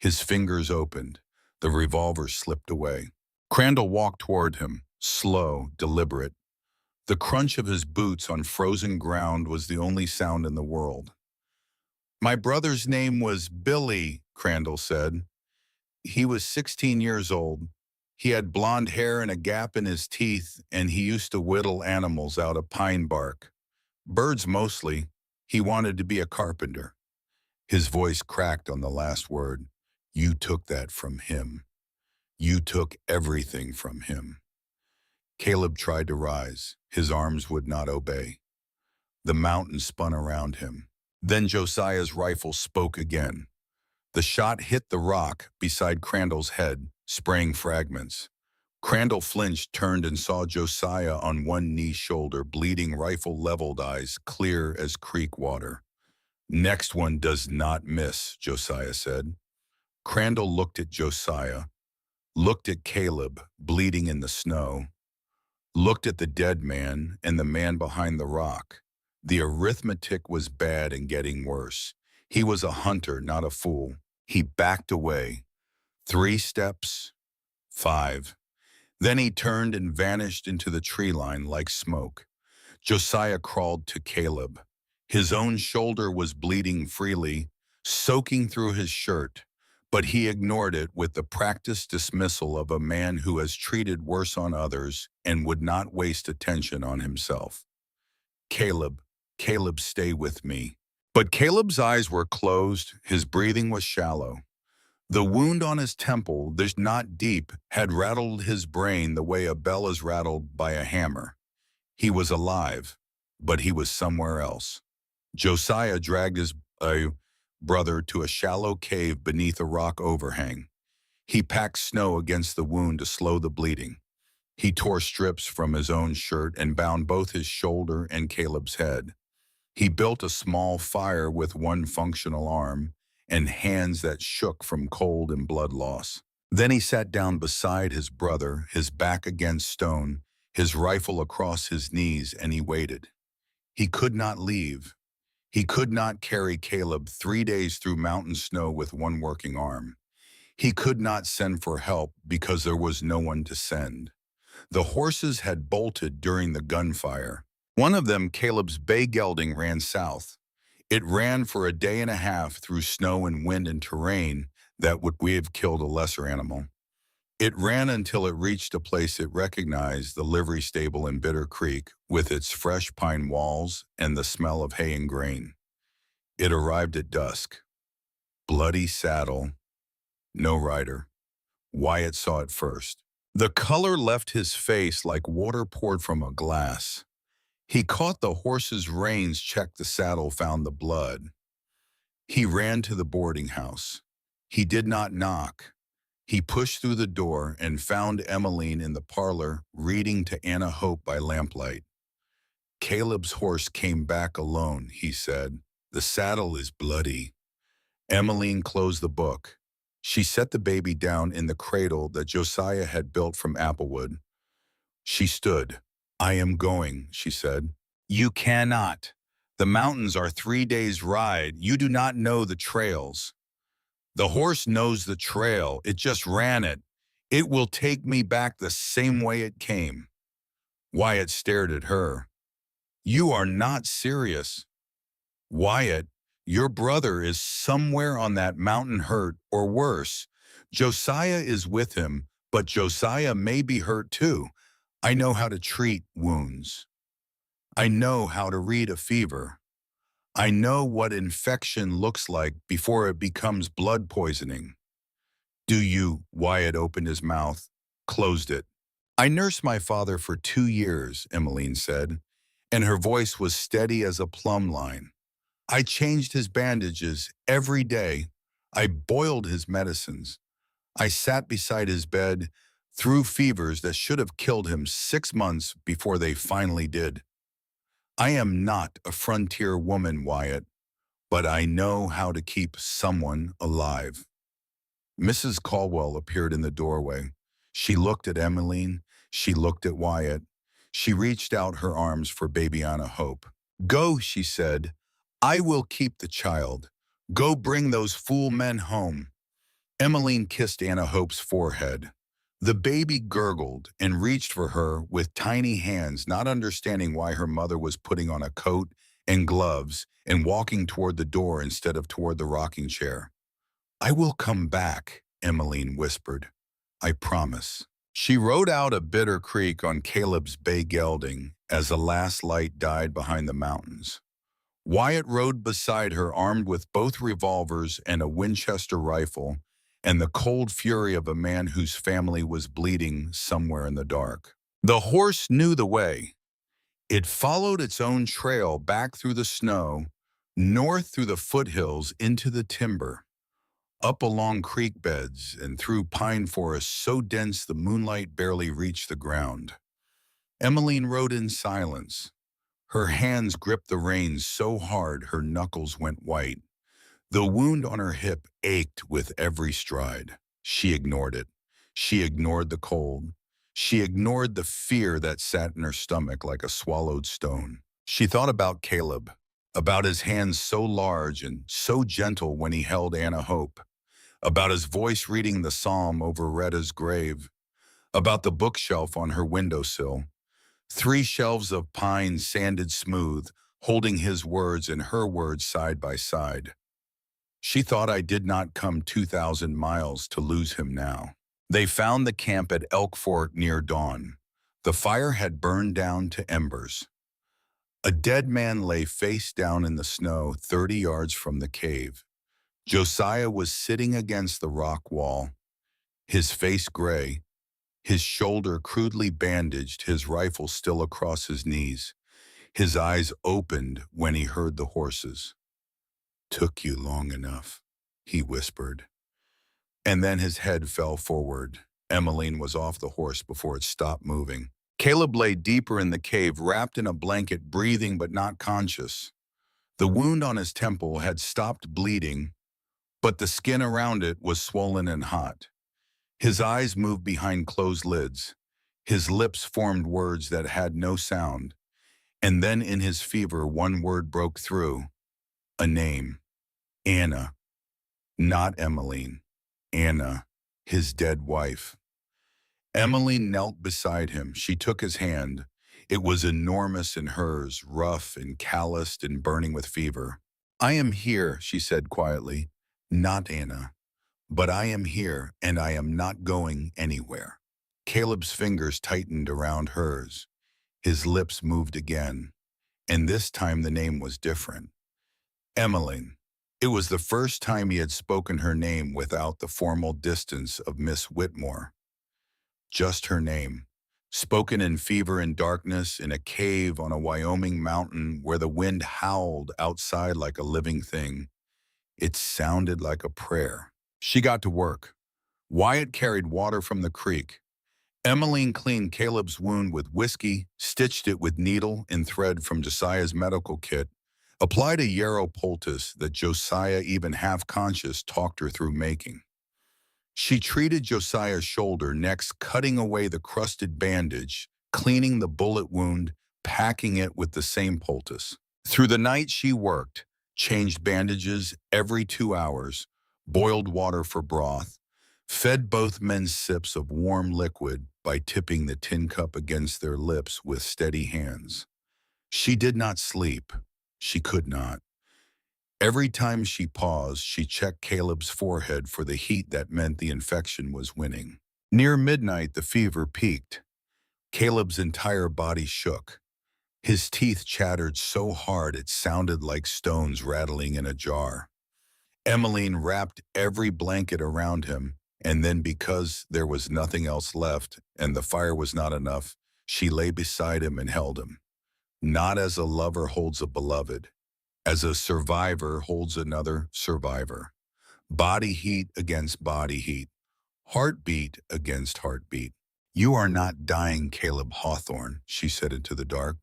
Speaker 1: His fingers opened. The revolver slipped away. Crandall walked toward him, slow, deliberate. The crunch of his boots on frozen ground was the only sound in the world. My brother's name was Billy, Crandall said. He was 16 years old. He had blonde hair and a gap in his teeth, and he used to whittle animals out of pine bark. Birds mostly. He wanted to be a carpenter. His voice cracked on the last word. You took that from him. You took everything from him. Caleb tried to rise. His arms would not obey. The mountain spun around him. Then Josiah's rifle spoke again. The shot hit the rock beside Crandall's head, spraying fragments. Crandall flinched, turned, and saw Josiah on one knee, shoulder, bleeding, rifle-leveled, eyes clear as creek water. "Next one does not miss," Josiah said. Crandall looked at Josiah, looked at Caleb, bleeding in the snow, looked at the dead man and the man behind the rock. The arithmetic was bad and getting worse. He was a hunter, not a fool. He backed away. 3 steps, 5. Then he turned and vanished into the tree line like smoke. Josiah crawled to Caleb. His own shoulder was bleeding freely, soaking through his shirt, but he ignored it with the practiced dismissal of a man who has treated worse on others and would not waste attention on himself. "Caleb, Caleb, stay with me." But Caleb's eyes were closed, his breathing was shallow. The wound on his temple, though not deep, had rattled his brain the way a bell is rattled by a hammer. He was alive, but he was somewhere else. Josiah dragged his brother to a shallow cave beneath a rock overhang. He packed snow against the wound to slow the bleeding. He tore strips from his own shirt and bound both his shoulder and Caleb's head. He built a small fire with one functional arm and hands that shook from cold and blood loss. Then he sat down beside his brother, his back against stone, his rifle across his knees, and he waited. He could not leave. He could not carry Caleb 3 days through mountain snow with one working arm. He could not send for help because there was no one to send. The horses had bolted during the gunfire. One of them, Caleb's bay gelding, ran south. It ran for a day and a half through snow and wind and terrain that would have killed a lesser animal. It ran until it reached a place it recognized, the livery stable in Bitter Creek, with its fresh pine walls and the smell of hay and grain. It arrived at dusk. Bloody saddle, no rider. Wyatt saw it first. The color left his face like water poured from a glass. He caught the horse's reins, checked the saddle, found the blood. He ran to the boarding house. He did not knock. He pushed through the door and found Emmeline in the parlor reading to Anna Hope by lamplight. "Caleb's horse came back alone," he said. "The saddle is bloody." Emmeline closed the book. She set the baby down in the cradle that Josiah had built from applewood. She stood. "I am going," she said. "You cannot. The mountains are 3 days' ride. You do not know the trails." "The horse knows the trail. It just ran it. It will take me back the same way it came." Wyatt stared at her. "You are not serious." "Wyatt, your brother is somewhere on that mountain hurt, or worse. Josiah is with him, but Josiah may be hurt too. I know how to treat wounds. I know how to read a fever. I know what infection looks like before it becomes blood poisoning." "Do you?" Wyatt opened his mouth, closed it. "I nursed my father for 2 years, Emmeline said, and her voice was steady as a plumb line. "I changed his bandages every day. I boiled his medicines. I sat beside his bed through fevers that should have killed him 6 months before they finally did. I am not a frontier woman, Wyatt, but I know how to keep someone alive." Mrs. Caldwell appeared in the doorway. She looked at Emmeline. She looked at Wyatt. She reached out her arms for baby Anna Hope. "Go," she said. "I will keep the child. Go bring those fool men home." Emmeline kissed Anna Hope's forehead. The baby gurgled and reached for her with tiny hands, not understanding why her mother was putting on a coat and gloves and walking toward the door instead of toward the rocking chair. "I will come back," Emmeline whispered. "I promise." She rode out of Bitter Creek on Caleb's bay gelding as the last light died behind the mountains. Wyatt rode beside her, armed with both revolvers and a Winchester rifle, and the cold fury of a man whose family was bleeding somewhere in the dark. The horse knew the way. It followed its own trail back through the snow, north through the foothills into the timber, up along creek beds and through pine forests so dense the moonlight barely reached the ground. Emmeline rode in silence. Her hands gripped the reins so hard her knuckles went white. The wound on her hip ached with every stride. She ignored it. She ignored the cold. She ignored the fear that sat in her stomach like a swallowed stone. She thought about Caleb, about his hands so large and so gentle when he held Anna Hope, about his voice reading the psalm over Retta's grave, about the bookshelf on her windowsill. 3 shelves of pine sanded smooth, holding his words and her words side by side. She thought I did not come 2,000 miles to lose him now. They found the camp at Elk Fork near dawn. The fire had burned down to embers. A dead man lay face down in the snow 30 yards from the cave. Josiah was sitting against the rock wall, his face gray, his shoulder crudely bandaged, his rifle still across his knees. His eyes opened when he heard the horses. "Took you long enough," he whispered. And then his head fell forward. Emmeline was off the horse before it stopped moving. Caleb lay deeper in the cave, wrapped in a blanket, breathing but not conscious. The wound on his temple had stopped bleeding, but the skin around it was swollen and hot. His eyes moved behind closed lids. His lips formed words that had no sound. And then in his fever, one word broke through. A name. Anna. Not Emmeline. Anna, his dead wife. Emmeline knelt beside him. She took his hand. It was enormous in hers, rough and calloused and burning with fever. "I am here," she said quietly. "Not Anna. But I am here, and I am not going anywhere." Caleb's fingers tightened around hers. His lips moved again, and this time the name was different. Emmeline. It was the first time he had spoken her name without the formal distance of Miss Whitmore. Just her name, spoken in fever and darkness in a cave on a Wyoming mountain where the wind howled outside like a living thing. It sounded like a prayer. She got to work. Wyatt carried water from the creek. Emmeline cleaned Caleb's wound with whiskey, stitched it with needle and thread from Josiah's medical kit, applied a yarrow poultice that Josiah, even half-conscious, talked her through making. She treated Josiah's shoulder, next cutting away the crusted bandage, cleaning the bullet wound, packing it with the same poultice. Through the night she worked, changed bandages every 2 hours, boiled water for broth, fed both men sips of warm liquid by tipping the tin cup against their lips with steady hands. She did not sleep. She could not. Every time she paused, she checked Caleb's forehead for the heat that meant the infection was winning. Near midnight, the fever peaked. Caleb's entire body shook. His teeth chattered so hard it sounded like stones rattling in a jar. Emmeline wrapped every blanket around him, and then because there was nothing else left and the fire was not enough, she lay beside him and held him. Not as a lover holds a beloved, as a survivor holds another survivor. Body heat against body heat, heartbeat against heartbeat. "You are not dying, Caleb Hawthorne," she said into the dark.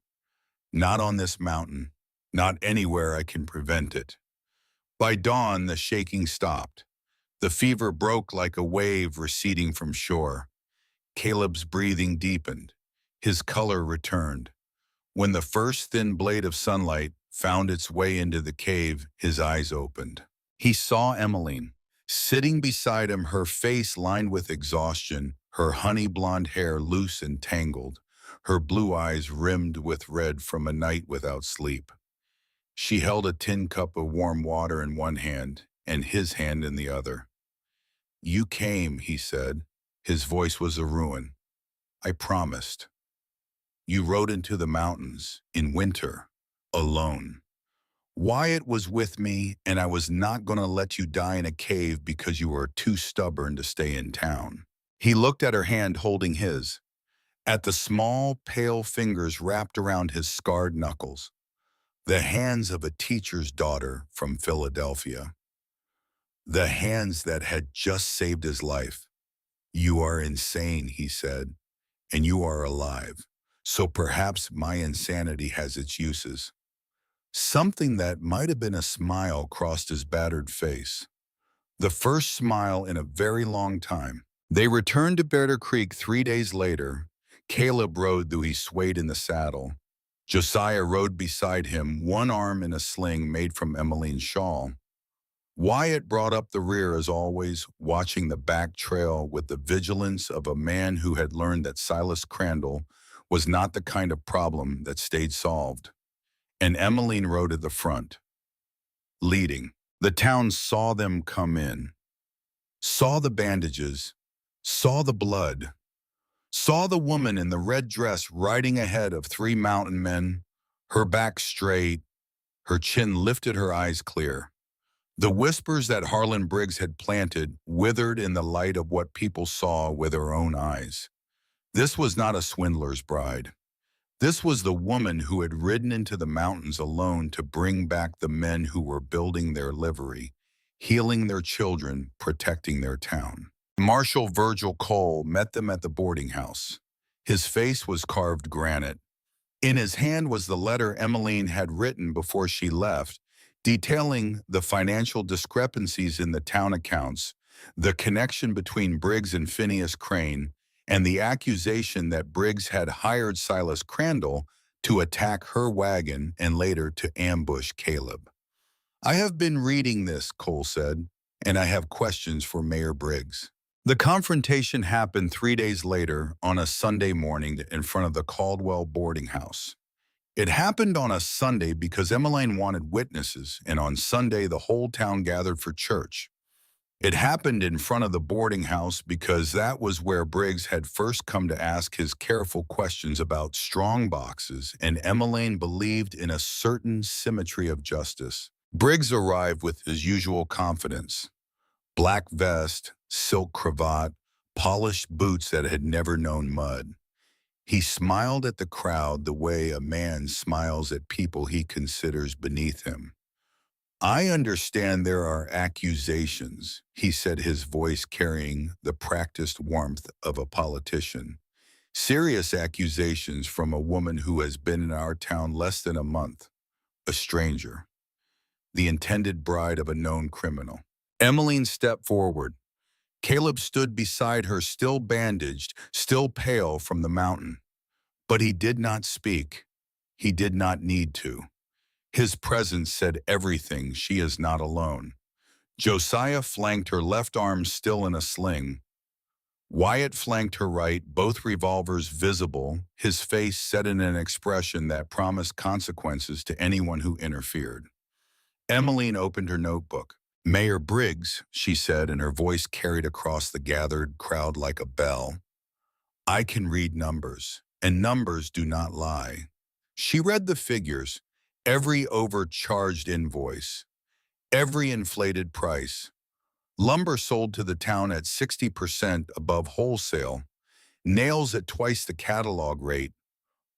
Speaker 1: "Not on this mountain, not anywhere I can prevent it." By dawn, the shaking stopped. The fever broke like a wave receding from shore. Caleb's breathing deepened. His color returned. When the first thin blade of sunlight found its way into the cave, his eyes opened. He saw Emmeline, sitting beside him, her face lined with exhaustion, her honey blonde hair loose and tangled, her blue eyes rimmed with red from a night without sleep. She held a tin cup of warm water in one hand and his hand in the other. "You came," he said. His voice was a ruin. "I promised. You rode into the mountains, in winter, alone. Wyatt was with me, and I was not going to let you die in a cave because you were too stubborn to stay in town. He looked at her hand holding his, at the small, pale fingers wrapped around his scarred knuckles, the hands of a teacher's daughter from Philadelphia, the hands that had just saved his life. You are insane, he said, and you are alive. So perhaps my insanity has its uses. Something that might have been a smile crossed his battered face. The first smile in a very long time. They returned to Bear Creek 3 days later. Caleb rode though he swayed in the saddle. Josiah rode beside him, one arm in a sling made from Emmeline's shawl. Wyatt brought up the rear as always, watching the back trail with the vigilance of a man who had learned that Silas Crandall was not the kind of problem that stayed solved. And Emmeline rode at the front, leading. The town saw them come in, saw the bandages, saw the blood, saw the woman in the red dress riding ahead of 3 mountain men, her back straight, her chin lifted, her eyes clear. The whispers that Harlan Briggs had planted withered in the light of what people saw with their own eyes. This was not a swindler's bride. This was the woman who had ridden into the mountains alone to bring back the men who were building their livery, healing their children, protecting their town. Marshal Virgil Cole met them at the boarding house. His face was carved granite. In his hand was the letter Emmeline had written before she left, detailing the financial discrepancies in the town accounts, the connection between Briggs and Phineas Crane, and the accusation that Briggs had hired Silas Crandall to attack her wagon and later to ambush Caleb. I have been reading this, Cole said, and I have questions for Mayor Briggs. The confrontation happened 3 days later on a Sunday morning in front of the Caldwell boarding house. It happened on a Sunday because Emmeline wanted witnesses, and on Sunday the whole town gathered for church. It happened in front of the boarding house because that was where Briggs had first come to ask his careful questions about strong boxes, and Emmeline believed in a certain symmetry of justice. Briggs arrived with his usual confidence. Black vest, silk cravat, polished boots that had never known mud. He smiled at the crowd the way a man smiles at people he considers beneath him. I understand there are accusations, he said, his voice carrying the practiced warmth of a politician. Serious accusations from a woman who has been in our town less than a month, a stranger, the intended bride of a known criminal. Emmeline stepped forward. Caleb stood beside her, still bandaged, still pale from the mountain. But he did not speak. He did not need to. His presence said everything. She is not alone. Josiah flanked her left arm still in a sling. Wyatt flanked her right, both revolvers visible, his face set in an expression that promised consequences to anyone who interfered. Emmeline opened her notebook. Mayor Briggs, she said, and her voice carried across the gathered crowd like a bell. I can read numbers, and numbers do not lie. She read the figures, every overcharged invoice, every inflated price. Lumber sold to the town at 60% above wholesale, nails at twice the catalog rate,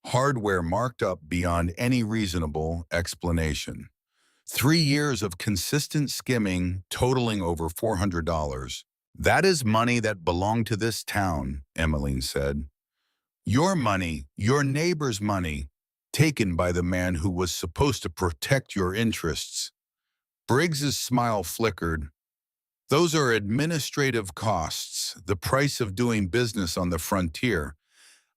Speaker 1: hardware marked up beyond any reasonable explanation. 3 years of consistent skimming totaling over $400. That is money that belonged to this town, Emmeline said. Your money, your neighbor's money, taken by the man who was supposed to protect your interests. Briggs's smile flickered. Those are administrative costs, the price of doing business on the frontier.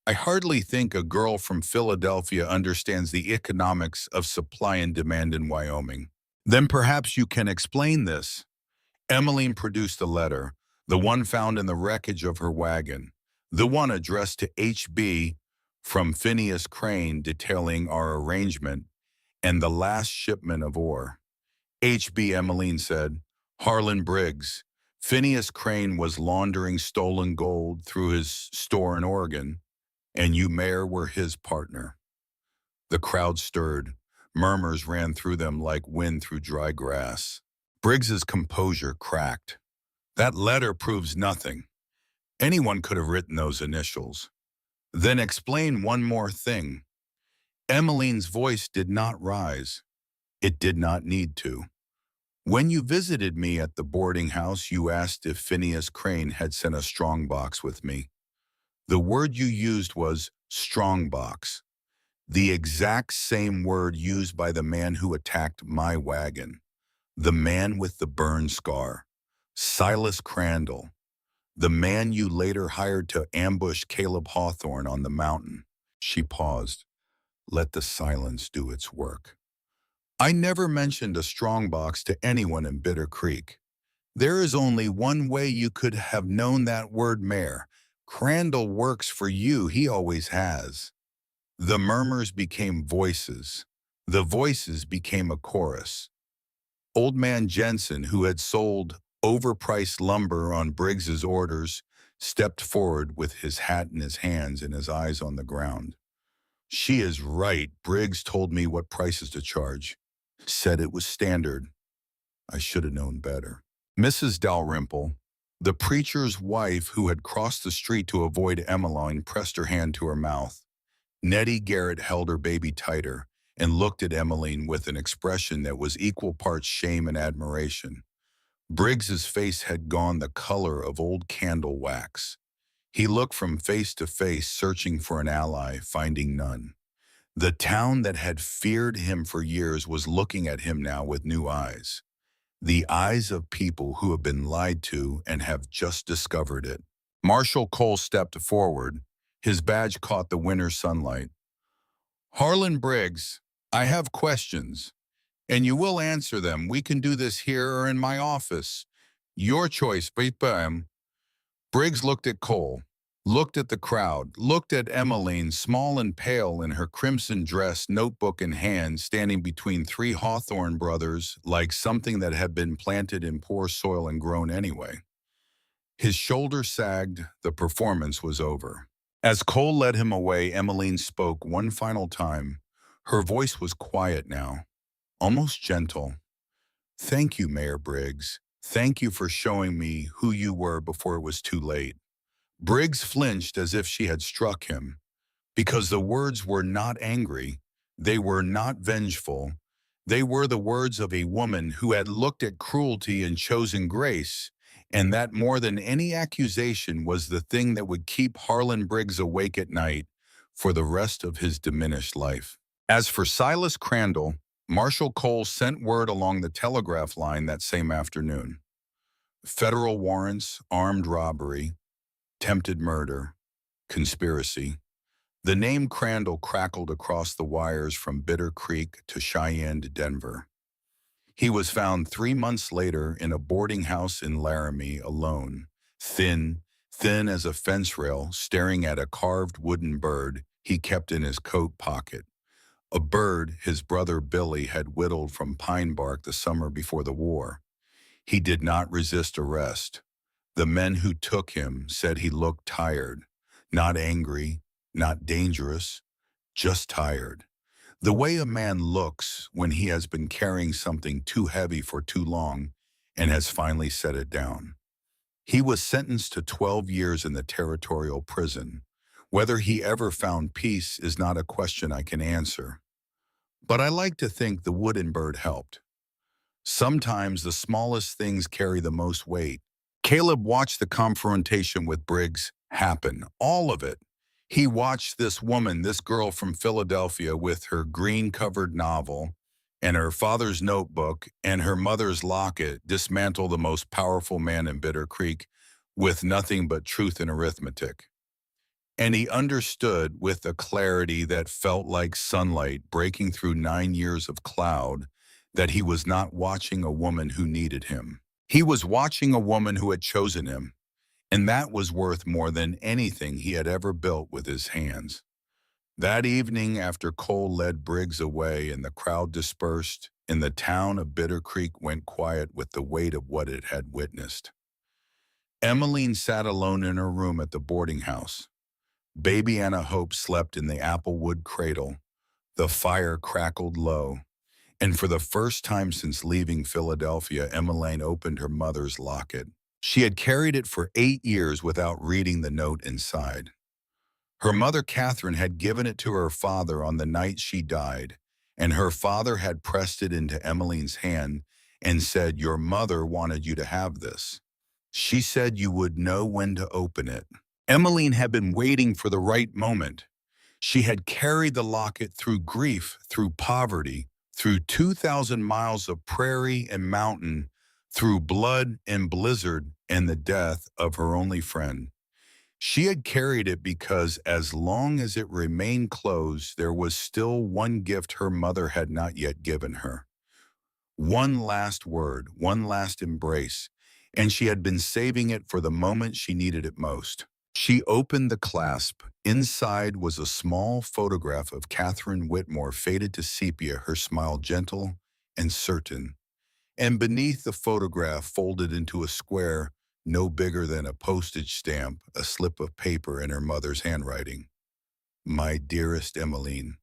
Speaker 1: I hardly think a girl from Philadelphia understands the economics of supply and demand in Wyoming. Then perhaps you can explain this. Emmeline produced a letter, the one found in the wreckage of her wagon, the one addressed to H.B. from Phineas Crane detailing our arrangement and the last shipment of ore. H.B. Emmeline said, Harlan Briggs. Phineas Crane was laundering stolen gold through his store in Oregon, and you, Mayor, were his partner. The crowd stirred. Murmurs ran through them like wind through dry grass. Briggs's composure cracked. That letter proves nothing. Anyone could have written those initials. Then explain one more thing. Emmeline's voice did not rise. It did not need to. When you visited me at the boarding house, you asked if Phineas Crane had sent a strongbox with me. The word you used was strongbox, the exact same word used by the man who attacked my wagon, the man with the burn scar, Silas Crandall, the man you later hired to ambush Caleb Hawthorne on the mountain. She paused. Let the silence do its work. I never mentioned a strongbox to anyone in Bitter Creek. There is only one way you could have known that word, Mayor. Crandall works for you, he always has. The murmurs became voices. The voices became a chorus. Old man Jensen, who had sold overpriced lumber on Briggs's orders, stepped forward with his hat in his hands and his eyes on the ground. She is right. Briggs told me what prices to charge. Said it was standard. I should have known better. Mrs. Dalrymple, the preacher's wife who had crossed the street to avoid Emmeline, pressed her hand to her mouth. Nettie Garrett held her baby tighter and looked at Emmeline with an expression that was equal parts shame and admiration. Briggs's face had gone the color of old candle wax. He looked from face to face, searching for an ally, finding none. The town that had feared him for years was looking at him now with new eyes. The eyes of people who have been lied to and have just discovered it. Marshal Cole stepped forward. His badge caught the winter sunlight. Harlan Briggs, I have questions, and you will answer them. We can do this here or in my office. Your choice, bam. Briggs looked at Cole, looked at the crowd, looked at Emmeline, small and pale in her crimson dress, notebook in hand, standing between three Hawthorne brothers like something that had been planted in poor soil and grown anyway. His shoulder sagged. The performance was over. As Cole led him away, Emmeline spoke one final time. Her voice was quiet now, almost gentle. Thank you, Mayor Briggs. Thank you for showing me who you were before it was too late. Briggs flinched as if she had struck him, because the words were not angry, they were not vengeful, they were the words of a woman who had looked at cruelty and chosen grace, and that more than any accusation was the thing that would keep Harlan Briggs awake at night for the rest of his diminished life. As for Silas Crandall, Marshal Cole sent word along the telegraph line that same afternoon. Federal warrants, armed robbery, attempted murder, conspiracy. The name Crandall crackled across the wires from Bitter Creek to Cheyenne to Denver. He was found 3 months later in a boarding house in Laramie alone, thin as a fence rail, staring at a carved wooden bird he kept in his coat pocket. A bird his brother Billy had whittled from pine bark the summer before the war. He did not resist arrest. The men who took him said he looked tired, not angry, not dangerous, just tired. The way a man looks when he has been carrying something too heavy for too long and has finally set it down. He was sentenced to 12 years in the territorial prison. Whether he ever found peace is not a question I can answer. But I like to think the wooden bird helped. Sometimes the smallest things carry the most weight. Caleb watched the confrontation with Briggs happen, all of it. He watched this woman, this girl from Philadelphia with her green-covered novel and her father's notebook and her mother's locket dismantle the most powerful man in Bitter Creek with nothing but truth and arithmetic. And he understood with a clarity that felt like sunlight breaking through 9 years of cloud that he was not watching a woman who needed him. He was watching a woman who had chosen him, and that was worth more than anything he had ever built with his hands. That evening, after Cole led Briggs away and the crowd dispersed, and the town of Bitter Creek went quiet with the weight of what it had witnessed. Emmeline sat alone in her room at the boarding house. Baby Anna Hope slept in the applewood cradle. The fire crackled low, and for the first time since leaving Philadelphia, Emmeline opened her mother's locket. She had carried it for 8 years without reading the note inside. Her mother, Catherine, had given it to her father on the night she died, and her father had pressed it into Emmeline's hand and said, "Your mother wanted you to have this. She said you would know when to open it." Emmeline had been waiting for the right moment. She had carried the locket through grief, through poverty, through 2,000 miles of prairie and mountain, through blood and blizzard and the death of her only friend. She had carried it because as long as it remained closed, there was still one gift her mother had not yet given her. One last word, one last embrace, and she had been saving it for the moment she needed it most. She opened the clasp. Inside was a small photograph of Catherine Whitmore, faded to sepia, her smile gentle and certain. And beneath the photograph, folded into a square no bigger than a postage stamp, a slip of paper in her mother's handwriting. "My dearest Emmeline,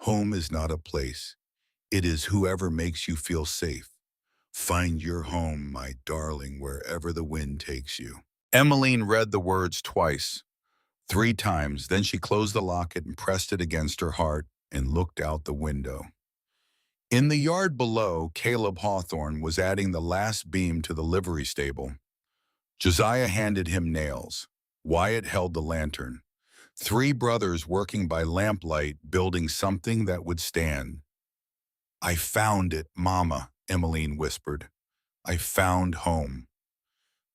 Speaker 1: home is not a place. It is whoever makes you feel safe. Find your home, my darling, wherever the wind takes you." Emmeline read the words twice, 3 times, then she closed the locket and pressed it against her heart and looked out the window. In the yard below, Caleb Hawthorne was adding the last beam to the livery stable. Josiah handed him nails. Wyatt held the lantern. 3 brothers working by lamplight, building something that would stand. "I found it, Mama," Emmeline whispered. "I found home."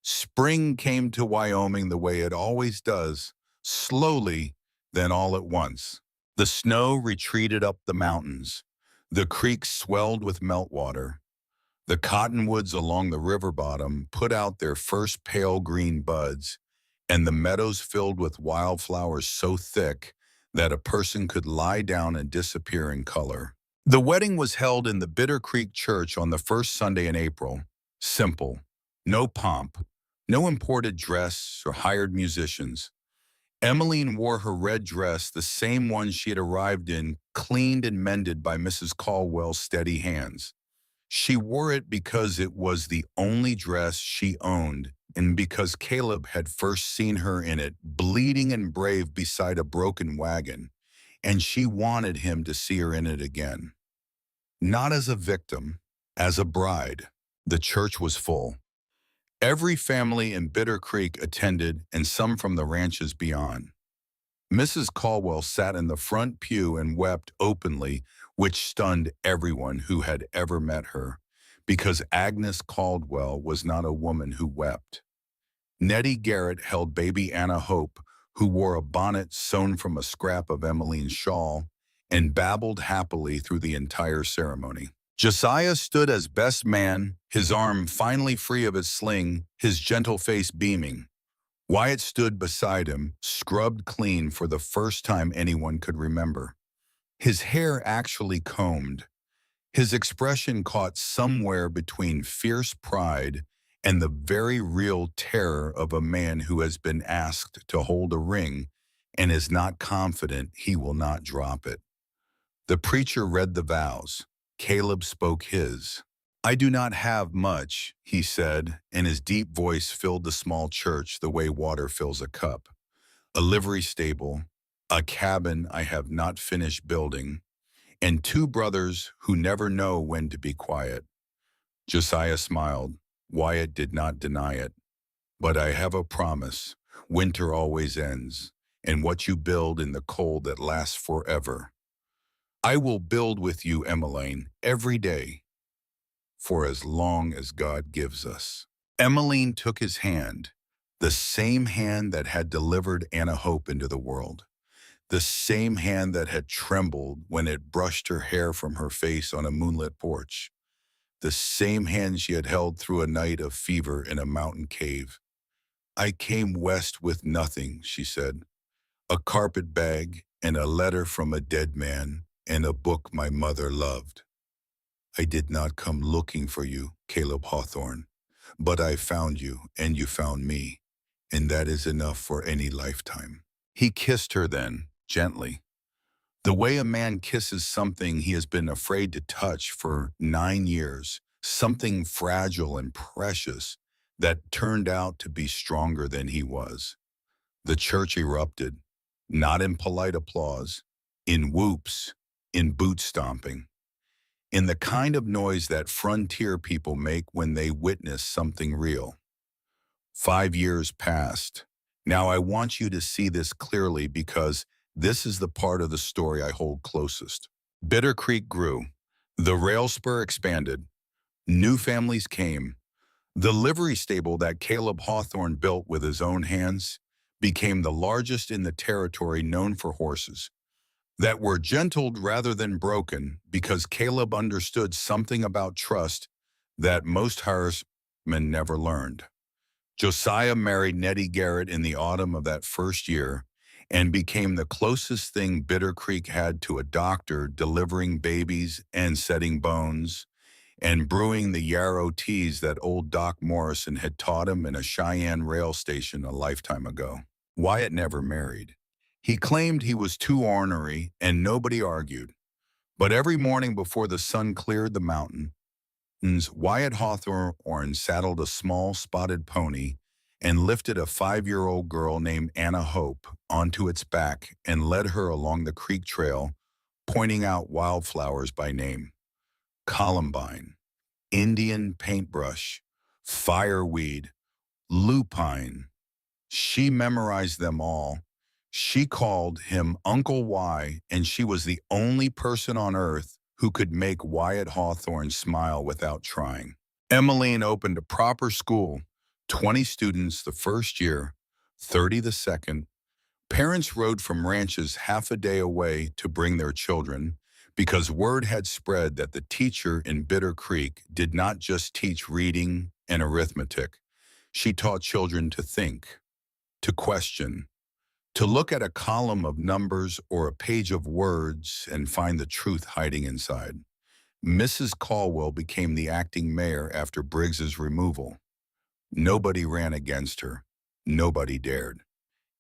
Speaker 1: Spring came to Wyoming the way it always does, slowly, then all at once. The snow retreated up the mountains. The creeks swelled with meltwater. The cottonwoods along the river bottom put out their first pale green buds, and the meadows filled with wildflowers so thick that a person could lie down and disappear in color. The wedding was held in the Bitter Creek Church on the first Sunday in April. Simple. No pomp. No imported dress or hired musicians. Emmeline wore her red dress, the same one she had arrived in, cleaned and mended by Mrs. Caldwell's steady hands. She wore it because it was the only dress she owned, and because Caleb had first seen her in it, bleeding and brave beside a broken wagon, and she wanted him to see her in it again. Not as a victim, as a bride. The church was full. Every family in Bitter Creek attended, and some from the ranches beyond. Mrs. Caldwell sat in the front pew and wept openly, which stunned everyone who had ever met her, because Agnes Caldwell was not a woman who wept. Nettie Garrett held baby Anna Hope, who wore a bonnet sewn from a scrap of Emmeline's shawl, and babbled happily through the entire ceremony. Josiah stood as best man, his arm finally free of its sling, his gentle face beaming. Wyatt stood beside him, scrubbed clean for the first time anyone could remember. His hair actually combed. His expression caught somewhere between fierce pride and the very real terror of a man who has been asked to hold a ring and is not confident he will not drop it. The preacher read the vows. Caleb spoke his. "I do not have much," he said, and his deep voice filled the small church the way water fills a cup. "A livery stable, a cabin I have not finished building, and 2 brothers who never know when to be quiet." Josiah smiled. Wyatt did not deny it. "But I have a promise. Winter always ends, and what you build in the cold that lasts forever. I will build with you, Emmeline, every day, for as long as God gives us." Emmeline took his hand, the same hand that had delivered Anna Hope into the world, the same hand that had trembled when it brushed her hair from her face on a moonlit porch, the same hand she had held through a night of fever in a mountain cave. "I came west with nothing," she said, "a carpet bag and a letter from a dead man and a book my mother loved. I did not come looking for you, Caleb Hawthorne, but I found you and you found me, and that is enough for any lifetime." He kissed her then, gently. The way a man kisses something he has been afraid to touch for 9 years, something fragile and precious that turned out to be stronger than he was. The church erupted, not in polite applause, in whoops, in boot stomping, in the kind of noise that frontier people make when they witness something real. 5 years passed. Now I want you to see this clearly because this is the part of the story I hold closest. Bitter Creek grew. The rail spur expanded. New families came. The livery stable that Caleb Hawthorne built with his own hands became the largest in the territory known for horses that were gentled rather than broken because Caleb understood something about trust that most harrismen never learned. Josiah married Nettie Garrett in the autumn of that first year and became the closest thing Bitter Creek had to a doctor delivering babies and setting bones and brewing the yarrow teas that old Doc Morrison had taught him in a Cheyenne rail station a lifetime ago. Wyatt never married. He claimed he was too ornery and nobody argued. But every morning before the sun cleared the mountains, Wyatt Hawthorne saddled a small spotted pony and lifted a 5-year-old girl named Anna Hope onto its back and led her along the creek trail, pointing out wildflowers by name. Columbine, Indian paintbrush, fireweed, lupine. She memorized them all. She called him Uncle Y, and she was the only person on earth who could make Wyatt Hawthorne smile without trying. Emmeline opened a proper school, 20 students the first year, 30 the second. Parents rode from ranches half a day away to bring their children because word had spread that the teacher in Bitter Creek did not just teach reading and arithmetic. She taught children to think, to question, to look at a column of numbers or a page of words and find the truth hiding inside. Mrs. Caldwell became the acting mayor after Briggs's removal. Nobody ran against her. Nobody dared.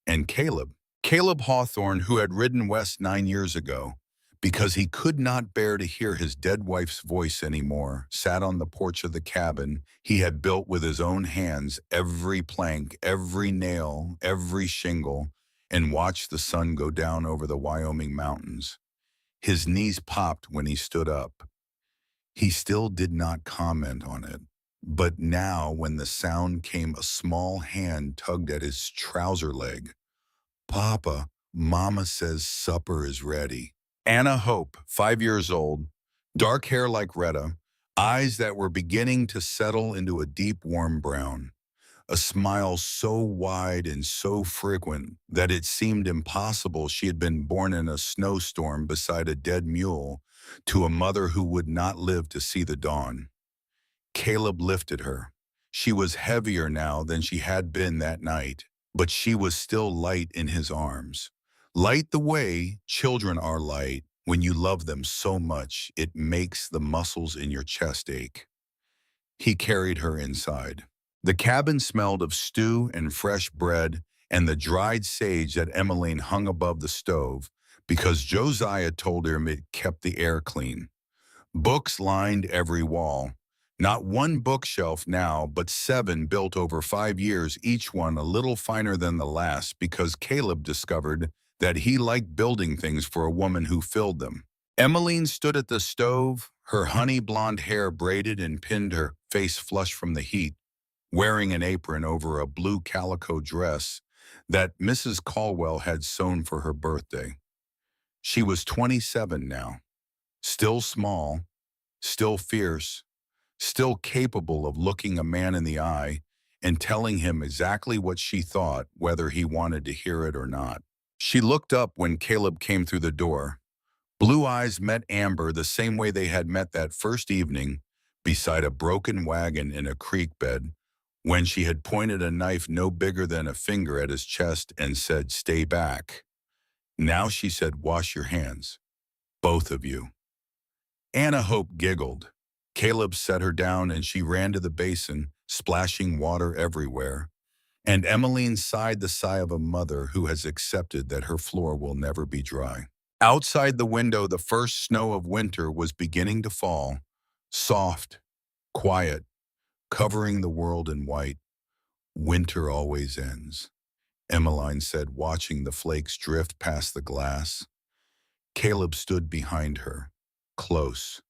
Speaker 1: And Caleb Hawthorne, who had ridden west 9 years ago, because he could not bear to hear his dead wife's voice anymore, sat on the porch of the cabin he had built with his own hands, every plank, every nail, every shingle, and watched the sun go down over the Wyoming mountains. His knees popped when he stood up. He still did not comment on it. But now, when the sound came, a small hand tugged at his trouser leg. "Papa, Mama says supper is ready." Anna Hope, 5 years old, dark hair like Retta, eyes that were beginning to settle into a deep warm brown, a smile so wide and so frequent that it seemed impossible she had been born in a snowstorm beside a dead mule to a mother who would not live to see the dawn. Caleb lifted her. She was heavier now than she had been that night, but she was still light in his arms. Light the way children are light when you love them so much it makes the muscles in your chest ache. He carried her inside. The cabin smelled of stew and fresh bread and the dried sage that Emmeline hung above the stove because Josiah told her it kept the air clean. Books lined every wall. Not one bookshelf now, but 7 built over 5 years, each one a little finer than the last because Caleb discovered that he liked building things for a woman who filled them. Emmeline stood at the stove, her honey blonde hair braided and pinned, her face flushed from the heat, wearing an apron over a blue calico dress that Mrs. Caldwell had sewn for her birthday. She was 27 now, still small, still fierce, still capable of looking a man in the eye and telling him exactly what she thought, whether he wanted to hear it or not. She looked up when Caleb came through the door. Blue eyes met Amber the same way they had met that first evening beside a broken wagon in a creek bed when she had pointed a knife no bigger than a finger at his chest and said, "Stay back." Now she said, "Wash your hands, both of you." Anna Hope giggled. Caleb set her down and she ran to the basin, splashing water everywhere. And Emmeline sighed the sigh of a mother who has accepted that her floor will never be dry. Outside the window, the first snow of winter was beginning to fall, soft, quiet, covering the world in white. Winter always ends, Emmeline said, watching the flakes drift past the glass. Caleb stood behind her, close,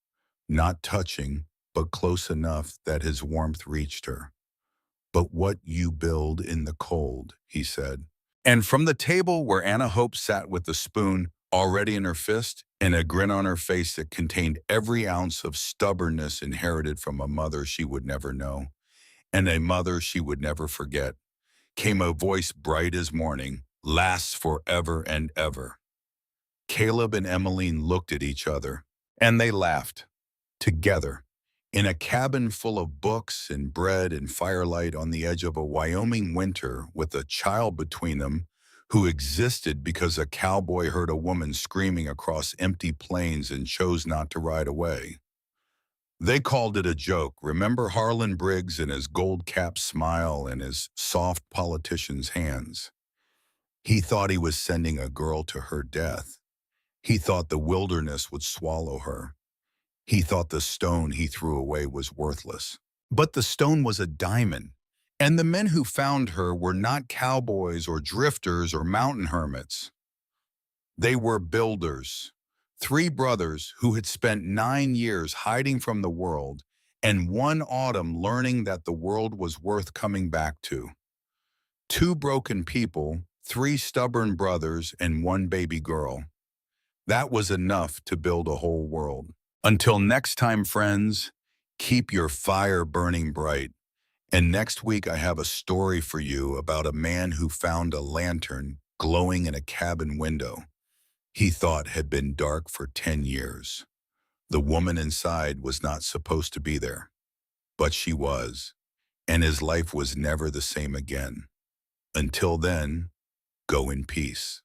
Speaker 1: not touching, but close enough that his warmth reached her. But what you build in the cold, he said. And from the table where Anna Hope sat with the spoon already in her fist and a grin on her face that contained every ounce of stubbornness inherited from a mother she would never know and a mother she would never forget, came a voice bright as morning, lasts forever and ever. Caleb and Emmeline looked at each other, and they laughed, together, in a cabin full of books and bread and firelight on the edge of a Wyoming winter with a child between them who existed because a cowboy heard a woman screaming across empty plains and chose not to ride away. They called it a joke. Remember Harlan Briggs and his gold-capped smile and his soft politician's hands? He thought he was sending a girl to her death. He thought the wilderness would swallow her. He thought the stone he threw away was worthless. But the stone was a diamond, and the men who found her were not cowboys or drifters or mountain hermits. They were builders, three brothers who had spent 9 years hiding from the world and one autumn learning that the world was worth coming back to. Two broken people, three stubborn brothers, and one baby girl. That was enough to build a whole world. Until next time, friends, keep your fire burning bright. And next week I have a story for you about a man who found a lantern glowing in a cabin window he thought had been dark for 10 years. The woman inside was not supposed to be there, but she was, and his life was never the same again. Until then, go in peace.